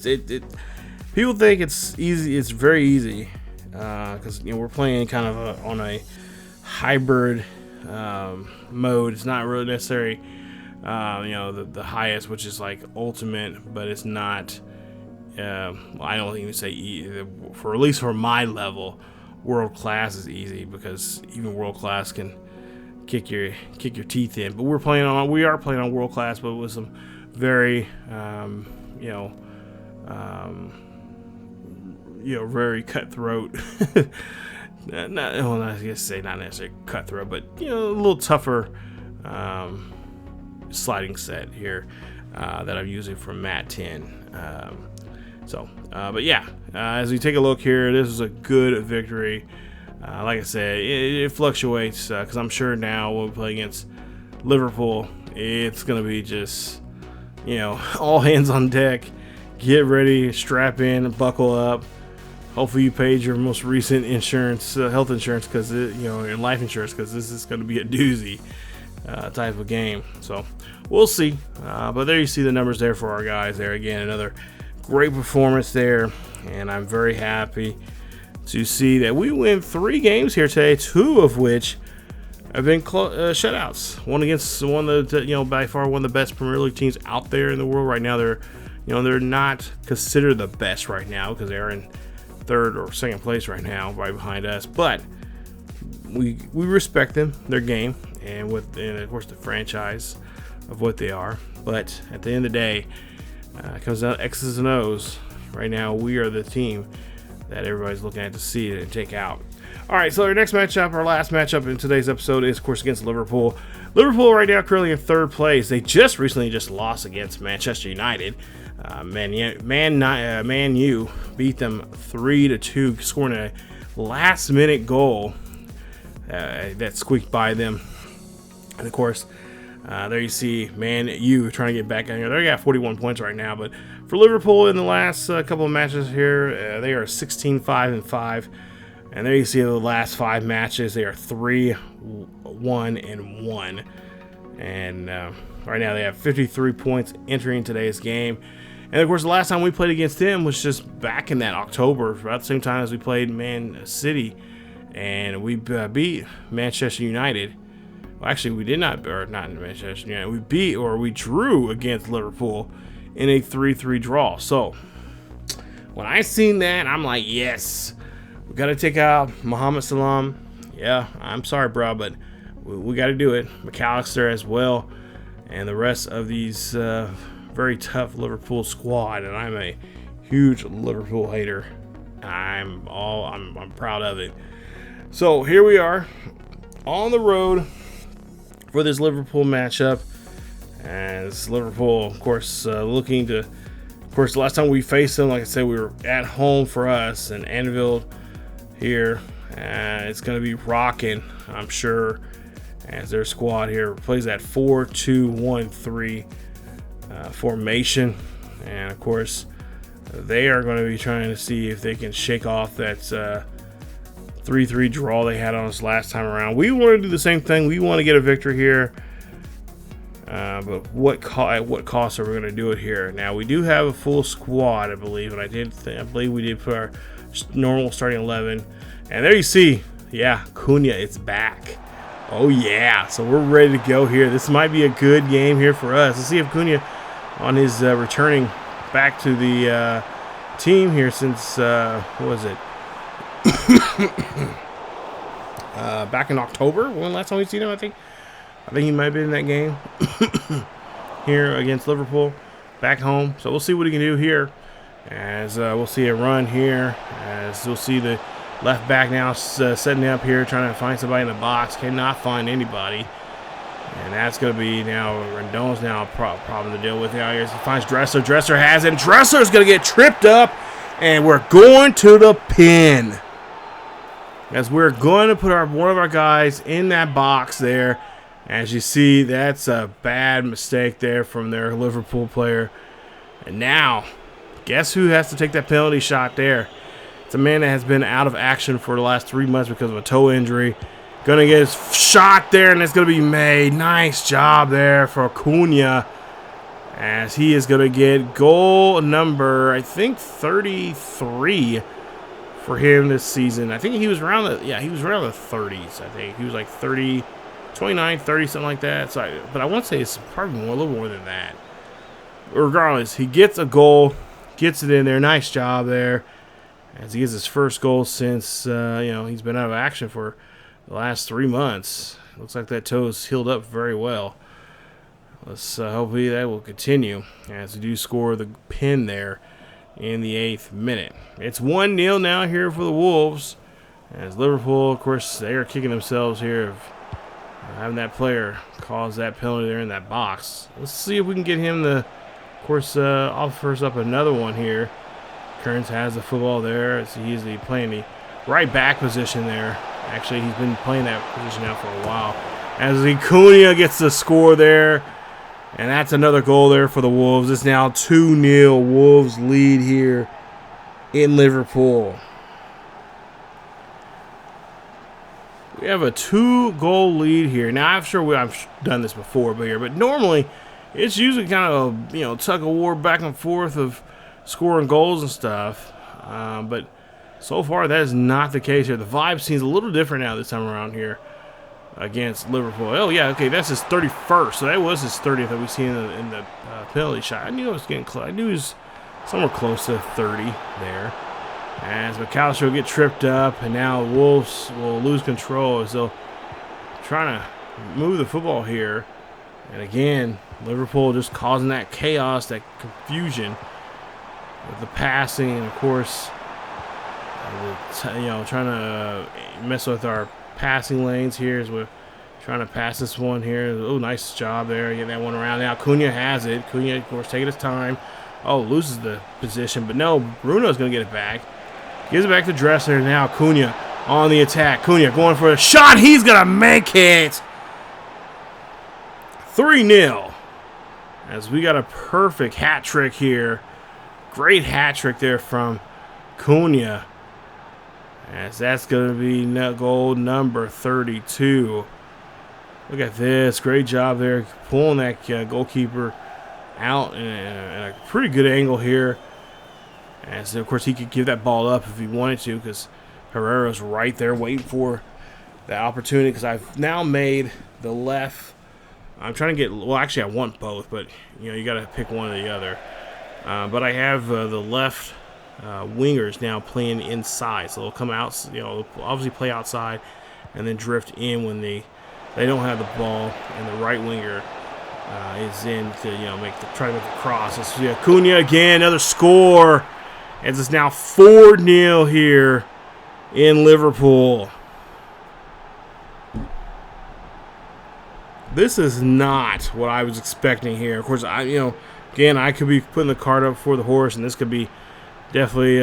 People think it's easy. It's very easy because we're playing kind of on a hybrid mode. It's not really necessary, the highest, which is like ultimate, but it's not. I don't even say at least for my level, world class is easy because even world class can kick your teeth in. But we are playing on world class, but with some very very cutthroat. I guess say not necessarily cutthroat, but a little tougher sliding set here that I'm using from Mat 10. But yeah, as we take a look here, this is a good victory. Like I said, it fluctuates because I'm sure now when we play against Liverpool, it's going to be just, all hands on deck. Get ready, strap in, buckle up. Hopefully you paid your most recent insurance, health insurance, because and life insurance, because this is going to be a doozy type of game. So we'll see. But there you see the numbers there for our guys there. Again, another great performance there, and I'm very happy to see that we win 3 games here today, 2 of which have been shutouts. One against one of the by far one of the best Premier League teams out there in the world right now. They're not considered the best right now because they're in 3rd or 2nd place right now, right behind us. But we respect them, their game, and of course the franchise of what they are. But at the end of the day, it comes down to X's and O's. Right now, we are the team that everybody's looking at to see it and take out. All right, so our next matchup, our last matchup in today's episode is, of course, against Liverpool. Liverpool right now currently in 3rd place. They recently lost against Manchester United. Man U beat them 3-2, scoring a last-minute goal that squeaked by them. And of course, there you see Man U trying to get back in here. They got 41 points right now, but for Liverpool in the last couple of matches here, they are 16-5-5. And there you see the last 5 matches, they are 3-1-1. And right now they have 53 points entering today's game. And of course, the last time we played against them was just back in that October, about the same time as we played ManCity, and we beat Manchester United. Well, actually, we did not, or not in Manchester United. We drew against Liverpool in a 3-3 draw. So when I seen that, I'm like, yes, we got to take out Mohamed Salah. Yeah, I'm sorry, bro, but we got to do it. McAllister as well, and the rest of these very tough Liverpool squad. And I'm a huge Liverpool hater. I'm proud of it. So here we are on the road for this Liverpool matchup, as Liverpool, of course, looking to, of course, the last time we faced them, like I said, we were at home for us in Anfield here, and it's going to be rocking, I'm sure, as their squad here plays that 4-2-1-3 formation. And of course, they are going to be trying to see if they can shake off that 3-3 draw they had on us last time around. We want to do the same thing. We want to get a victory here, but at what cost are we going to do it here? Now, we do have a full squad, I believe, and I believe we did put our normal starting 11. And there you see, yeah, Cunha, it's back. Oh yeah, so we're ready to go here. This might be a good game here for us. Let's see if Cunha, on his returning back to the team here since what was it? Back in October, when last time we seen him, I think he might have been in that game here against Liverpool back home. So we'll see what he can do here, as we'll see a run here, as we'll see the left back now setting up here, trying to find somebody in the box. Cannot find anybody, and that's going to be now Rendon's now a problem to deal with out here. He finds Dresser. Dresser has it. Dresser's going to get tripped up, and we're going to the pin. as we're going to put one of our guys in that box there. As you see, that's a bad mistake there from their Liverpool player. And now, guess who has to take that penalty shot there? It's a man that has been out of action for the last 3 months because of a toe injury. Gonna get his shot there, and it's gonna be made. Nice job there for Cunha, as he is gonna get goal number, I think, 33 for him this season. I think he was around the, he was around the 30s. I think he was like 30, 29, 30, something like that. So, but I want to say it's probably a little more than that. Regardless, he gets a goal, gets it in there. Nice job there, as he gets his first goal since he's been out of action for the last 3 months. Looks like that toe's healed up very well. Let's hopefully that will continue as we do score the pin there in the 8th minute. It's 1-0 now here for the Wolves, as Liverpool, of course, they are kicking themselves here of having that player cause that penalty there in that box. Let's see if we can get him to, of course, offers up another one here. Kearns has the football there, as he's playing the right back position there. Actually, he's been playing that position now for a while. As Cunha gets the score there. And that's another goal there for the Wolves. It's now 2-0 Wolves lead here in Liverpool. We have a 2-goal lead here. Now, I'm sure I've done this before, but normally it's usually kind of a tug of war back and forth of scoring goals and stuff. But so far, that is not the case here. The vibe seems a little different now this time around here against Liverpool. Oh, yeah, okay, that's his 31st. So that was his 30th that we seen in the penalty shot. I knew I was getting close. I knew he was somewhere close to 30 there. As McAllister will get tripped up, and now Wolves will lose control as they'll trying to move the football here. And again, Liverpool just causing that chaos, that confusion with the passing, and of course, trying to mess with our passing lanes here as we're trying to pass this one here. Oh, nice job there. Get that one around. Now Cunha has it. Cunha, of course, taking his time. Oh, loses the position. But no, Bruno's going to get it back. Gives it back to Dresser. Now Cunha on the attack. Cunha going for a shot. He's going to make it. 3-0. As we got a perfect hat trick here. Great hat trick there from Cunha. As that's going to be goal number 32. Look at this. Great job there. Pulling that goalkeeper out in a pretty good angle here. As, of course, he could give that ball up if he wanted to, because Herrera's right there waiting for the opportunity. Because I've now made the left. I'm trying to get, well, actually, I want both, but, you got to pick one or the other. But I have the left wingers now playing inside, so they'll come out, they'll obviously play outside and then drift in when they don't have the ball, and the right winger is in to try to make the cross. It's Cunha again, another score, as it's now 4-0 here in Liverpool. This is not what I was expecting here. Of course, again, I could be putting the cart up before the horse, and this could be definitely,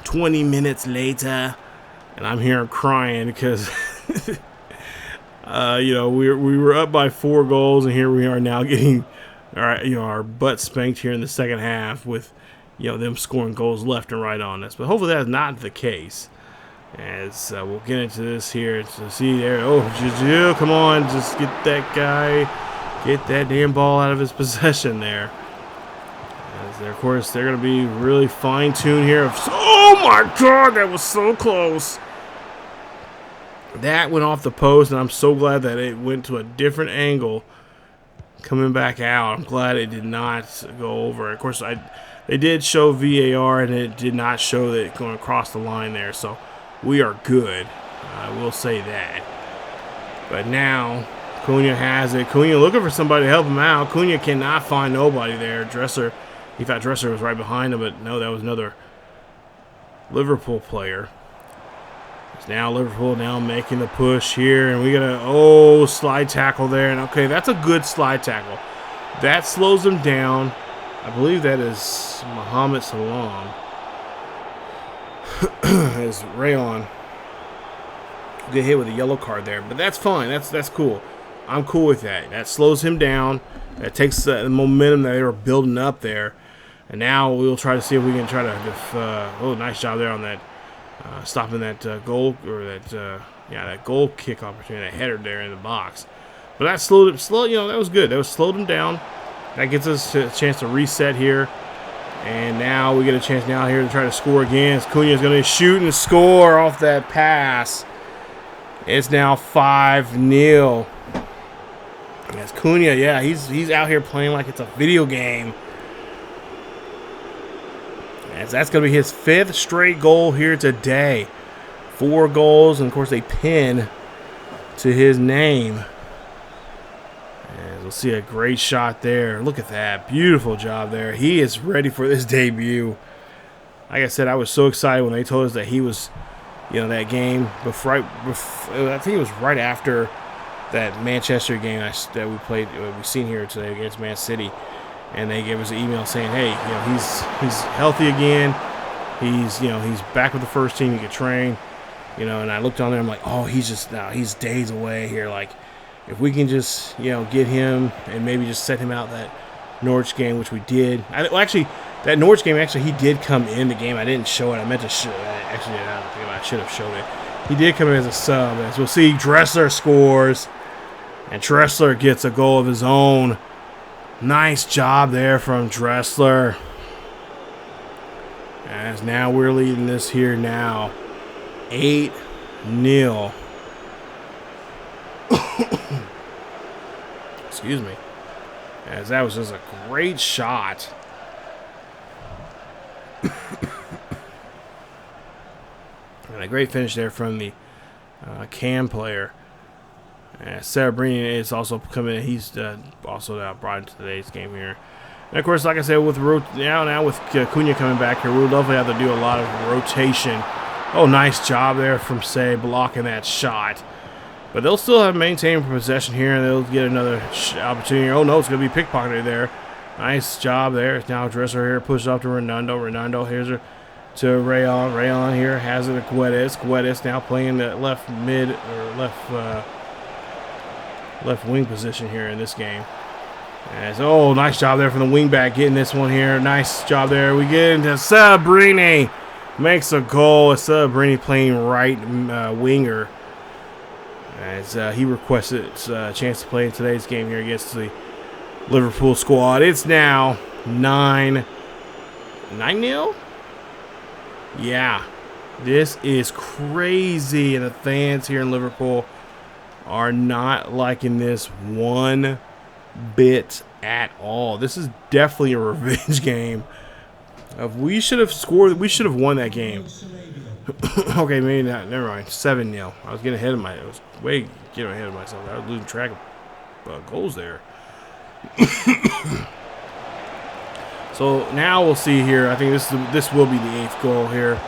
20 minutes later, and I'm here crying because, we were up by 4 goals, and here we are now getting, our butt spanked here in the second half with, them scoring goals left and right on us. But hopefully that's not the case. As we'll get into this here to see there. Oh, Juju, come on, just get that guy, get that damn ball out of his possession there. Of course, they're going to be really fine-tuned here. Oh, my God, that was so close. That went off the post, and I'm so glad that it went to a different angle coming back out. I'm glad it did not go over. Of course, they did show VAR, and it did not show that it going across the line there, so we are good. I will say that. But now, Cunha has it. Cunha looking for somebody to help him out. Cunha cannot find nobody there. Dresser, he thought Dresser was right behind him, but no, that was another Liverpool player. It's now Liverpool now making the push here, and we got a slide tackle there, and okay, that's a good slide tackle. That slows them down. I believe that is Mohamed Salam. as Rayon get hit with a yellow card there. But that's fine. That's cool. I'm cool with that. That slows him down. That takes the momentum that they were building up there. And now we'll try to see if we can try to oh, nice job there on that stopping that goal, or that goal kick opportunity, that header there in the box. But that that was good. That slowed him down. That gets us a chance to reset here. And now we get a chance now here to try to score again. Cunha's going to shoot and score off that pass. It's now 5-0. Yes, Cunha, yeah, he's out here playing like it's a video game. As that's going to be his 5th straight goal here today. 4 goals, and of course a pin to his name. And we'll see a great shot there. Look at that. Beautiful job there. He is ready for this debut. Like I said, I was so excited when they told us that he was, that game. I think it was right after that Manchester game that we played, we've seen here today against ManCity. And they gave us an email saying, hey, he's healthy again. He's back with the first team. He could train. And I looked on there. I'm like, oh, he's days away here. Like, if we can just get him and maybe just set him out that Norwich game, which we did. That Norwich game he did come in the game. I didn't show it. I meant to show it. Actually, I don't think I should have showed it. He did come in as a sub. As we'll see, Dressler scores, and Dressler gets a goal of his own. Nice job there from Dressler. As now we're leading this here now. 8-0. Excuse me. As that was just a great shot. And a great finish there from the Cam player. Cerebrini is also coming in. He's also brought into today's game here. And of course, like I said, with now with Cunha coming back here, we'll definitely have to do a lot of rotation. Oh, nice job there from Say blocking that shot. But they'll still have maintained possession here, and they'll get another opportunity. Oh no, it's going to be pickpocketed there. Nice job there. Now Dresser here pushes off to Redondo. Redondo here's her to Rayon. Rayon here has it to Guedes. Guedes now playing the left mid or left wing position here in this game. Oh, nice job there from the wing back getting this one here. Nice job there. We get into Cerebrini. Makes a goal. It's Cerebrini playing right winger. As he requested a chance to play in today's game here against the Liverpool squad. It's now 9-0? Yeah. This is crazy. And the fans here in Liverpool are not liking this one bit at all. This is definitely a revenge game. We should have scored. We should have won that game. Okay, maybe not. Never mind. 7-0. I was getting ahead of I was way getting ahead of myself. I was losing track of goals there. So now we'll see here. I think this will be the 8th goal here,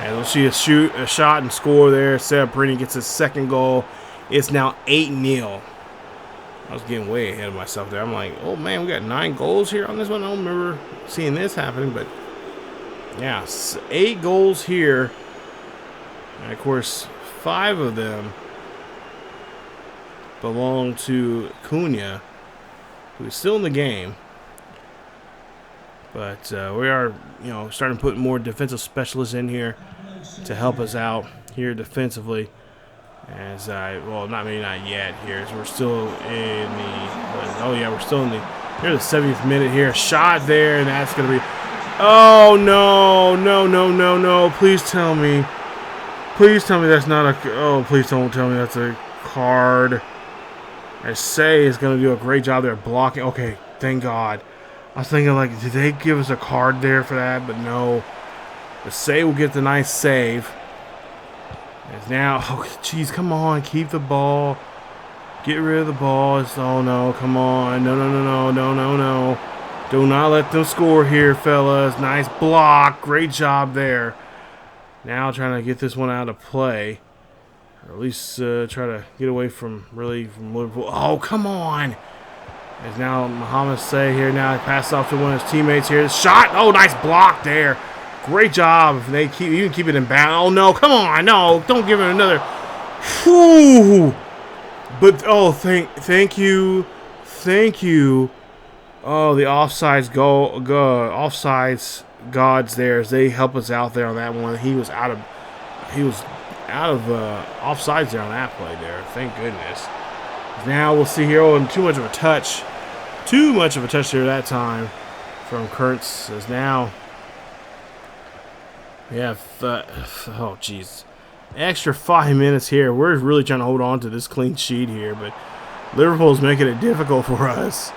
and we'll see a shot and score there. Cerebrini gets his 2nd goal. It's now 8-0. I was getting way ahead of myself there. I'm like, oh man, we got 9 goals here on this one. I don't remember seeing this happening, but yeah, 8 goals here. And of course, 5 of them belong to Cunha, who is still in the game. But we are, starting to put more defensive specialists in here to help us out here defensively. Well, not yet here. As we're still in we're still in the 70th minute here. Shot there, and that's going to be, oh, no. Please tell me that's not a, oh, please don't tell me that's a card. I say is going to do a great job there blocking. Okay, thank God. I was thinking, like, did they give us a card there for that? But no. The Say will get the nice save. As now, oh, geez, come on, keep the ball. Get rid of the ball. Oh, no, come on. No. Do not let them score here, fellas. Nice block. Great job there. Now trying to get this one out of play. Or at least try to get away from Liverpool. Oh, come on. As now Mohamed Say here now passes off to one of his teammates here. Shot. Oh, nice block there. great job. They even keep it in bounds. Oh no, come on, no, don't give it another. Whew. But oh, thank you. Oh, the offsides offsides gods there as they help us out there on that one. He was out of offsides there on that play there. Thank goodness. Now we'll see here. Oh, and too much of a touch there that time from Kurtz. As now we have oh jeez, extra 5 minutes here. We're really trying to hold on to this clean sheet here, but Liverpool's making it difficult for us.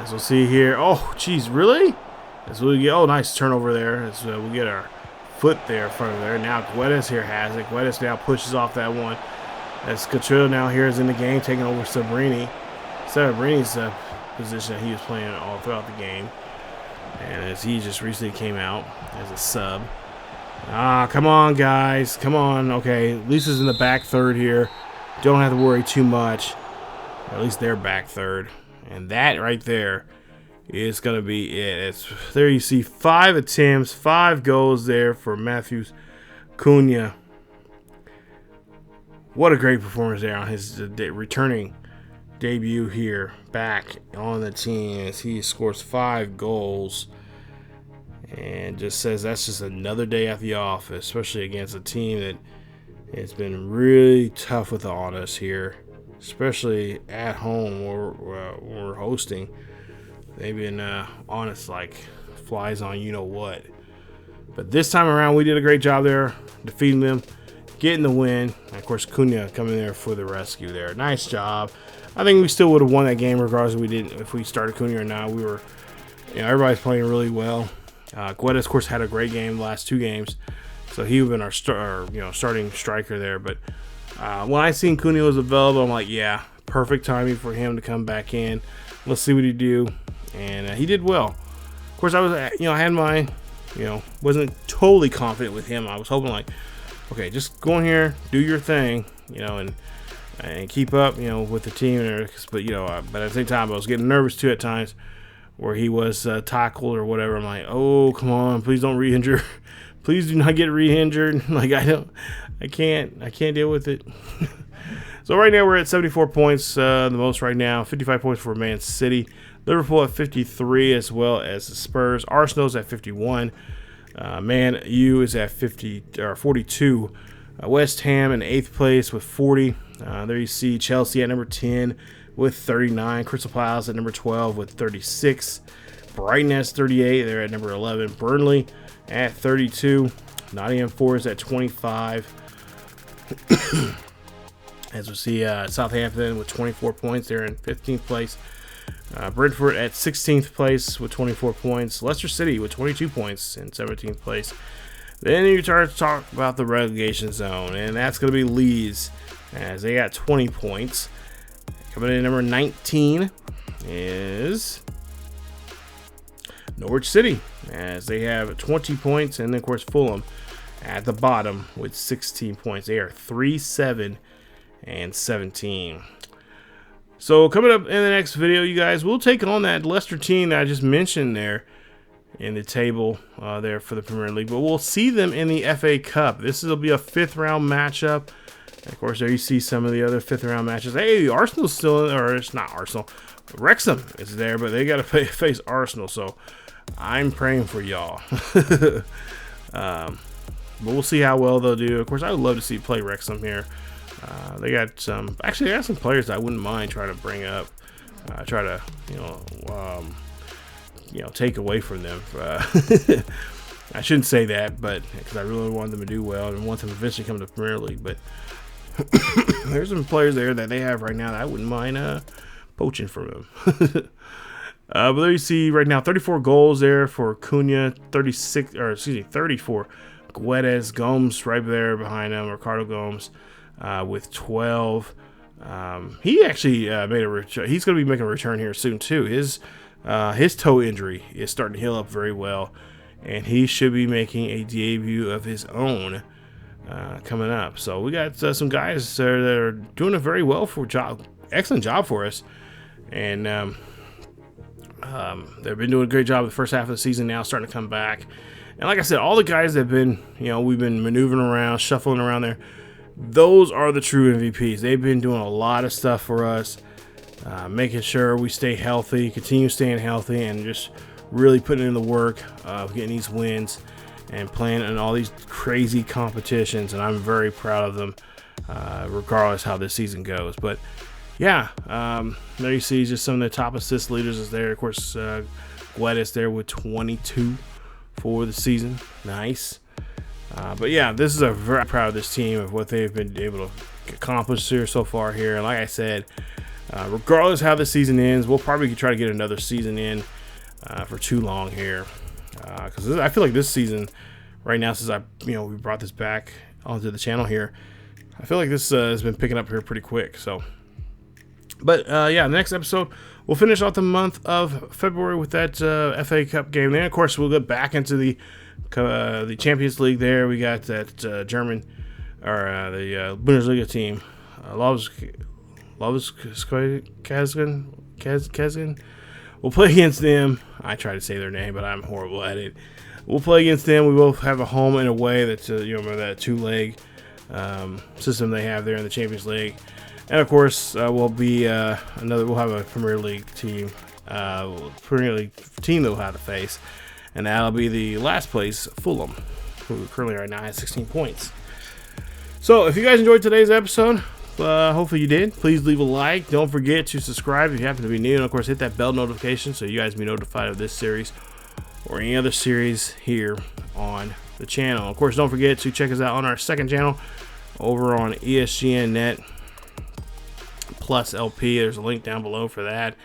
As we'll see here. Oh, geez, really? As we get, oh, nice turnover there. As we get our foot there in front of there. Now Guedes here has it. Guedes now pushes off that one. As Cotrillo now here is in the game, taking over Sabrini's position that he was playing all throughout the game. And as he just recently came out as a sub. Ah, come on, guys. Come on. Okay, Lisa's in the back third here. Don't have to worry too much. Or at least they're back third. And that right there is going to be it. There you see 5 attempts, 5 goals there for Matthews Cunha. What a great performance there on his returning debut here back on the team as he scores 5 goals. And just says that's just another day at the office, especially against a team that has been really tough on us here. Especially at home where we're hosting. They've been on us like flies on you know what. But this time around, we did a great job there, defeating them, getting the win. And of course, Cunha coming there for the rescue there. Nice job. I think we still would have won that game regardless if we started Cunha or not. We were, everybody's playing really well. Guedes, of course, had a great game the last 2 games. So he would have been our starting striker there. But when I seen Cunha was available, I'm like, yeah, perfect timing for him to come back in. Let's see what he do, and he did well. Of course, I was, I had my, wasn't totally confident with him. I was hoping like, okay, just go in here, do your thing, and keep up, with the team. But but at the same time, I was getting nervous too at times where he was tackled or whatever. I'm like, oh, come on, please don't re-injure. Please do not get re-injured. Like I can't deal with it. So right now we're at 74 points, the most right now. 55 points for ManCity. Liverpool at 53, as well as the Spurs. Arsenal's at 51. Man U is at 42. West Ham in 8th place with 40. There you see Chelsea at number 10 with 39. Crystal Palace at number 12 with 36. Brighton has 38. They're at number 11. Burnley at 32. Nottingham Forest at 25. As we see Southampton with 24 points. They're in 15th place. Brentford at 16th place with 24 points. Leicester City with 22 points in 17th place. Then you start to talk about the relegation zone, and that's going to be Leeds, as they got 20 points. Coming in at number 19 is Norwich City, as they have 20 points, and then, of course, Fulham at the bottom with 16 points. They are 3, 7, and 17. So coming up in the next video, you guys, we'll take on that Leicester team that I just mentioned there in the table there for the Premier League. But we'll see them in the FA Cup. This will be a 5th round matchup. And of course, there you see some of the other 5th round matches. Hey, Arsenal's still in, or it's not Arsenal. Wrexham is there, but they got to face Arsenal. So I'm praying for y'all. But we'll see how well they'll do. Of course, I would love to see play Wrexham here. They got some players that I wouldn't mind trying to bring up, try to take away from them. I shouldn't say that, but because I really want them to do well and want them to eventually come to the Premier League. But there's some players there that they have right now that I wouldn't mind poaching from them. But there you see right now 34 goals there for Cunha, 34. Guedes, Gomes right there behind him, Ricardo Gomes. With 12. He actually made a return. He's going to be making a return here soon too. His toe injury is starting to heal up very well, and he should be making a debut of his own coming up. So we got some guys that are doing a very well excellent job for us, and they've been doing a great job the first half of the season. Now starting to come back, And like I said, all the guys that have been, we've been maneuvering around, shuffling around there, those are the true MVPs. They've been doing a lot of stuff for us, making sure we stay healthy, continue staying healthy, and just really putting in the work of getting these wins and playing in all these crazy competitions. And I'm very proud of them, regardless how this season goes. But yeah, there you see just some of the top assist leaders is there. Of course, Guedes there with 22 for the season. Nice. But yeah, this is a very proud of this team of what they've been able to accomplish here so far here. And like I said, regardless how the season ends, we'll probably try to get another season in for too long here. Because I feel like this season, right now, since we brought this back onto the channel here, I feel like this has been picking up here pretty quick. So, but yeah, the next episode, we'll finish off the month of February with that FA Cup game. Then, of course, we'll get back into the Champions League. There, we got that German or the Bundesliga team, Kazgan. We'll play against them. I try to say their name, but I'm horrible at it. We'll play against them. We will have a home and away. That's remember that two-leg system they have there in the Champions League. And of course, we'll have a Premier League team that we'll have to face, and that'll be the last place Fulham, who currently right now has 16 points. So, if you guys enjoyed today's episode, hopefully you did. Please leave a like. Don't forget to subscribe if you happen to be new, and of course, hit that bell notification so you guys be notified of this series or any other series here on the channel. Of course, don't forget to check us out on our second channel over on ESGNet plus LP. There's a link down below for that.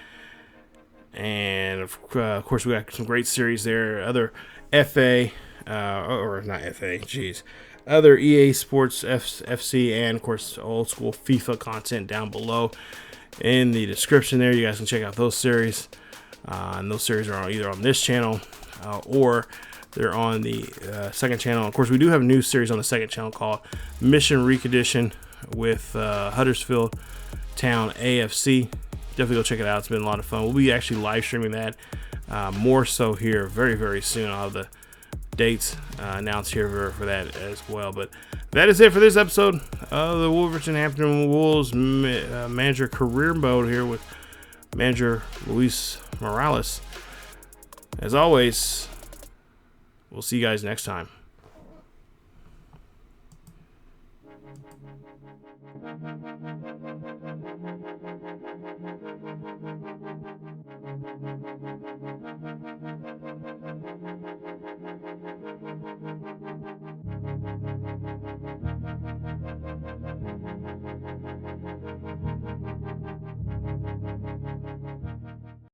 And of course, we got some great series there. Other other EA Sports FC, and of course, old school FIFA content down below in the description there. You guys can check out those series. And those series are either on this channel or they're on the second channel. Of course, we do have a new series on the second channel called Mission Recondition with Huddersfield Town AFC. Definitely go check it out. It's been a lot of fun. We'll be actually live streaming that more so here very, very soon. I'll have the dates announced here for that as well. But that is it for this episode of the Wolverhampton Wolves manager career mode here with manager Luis Morales. As always, we'll see you guys next time.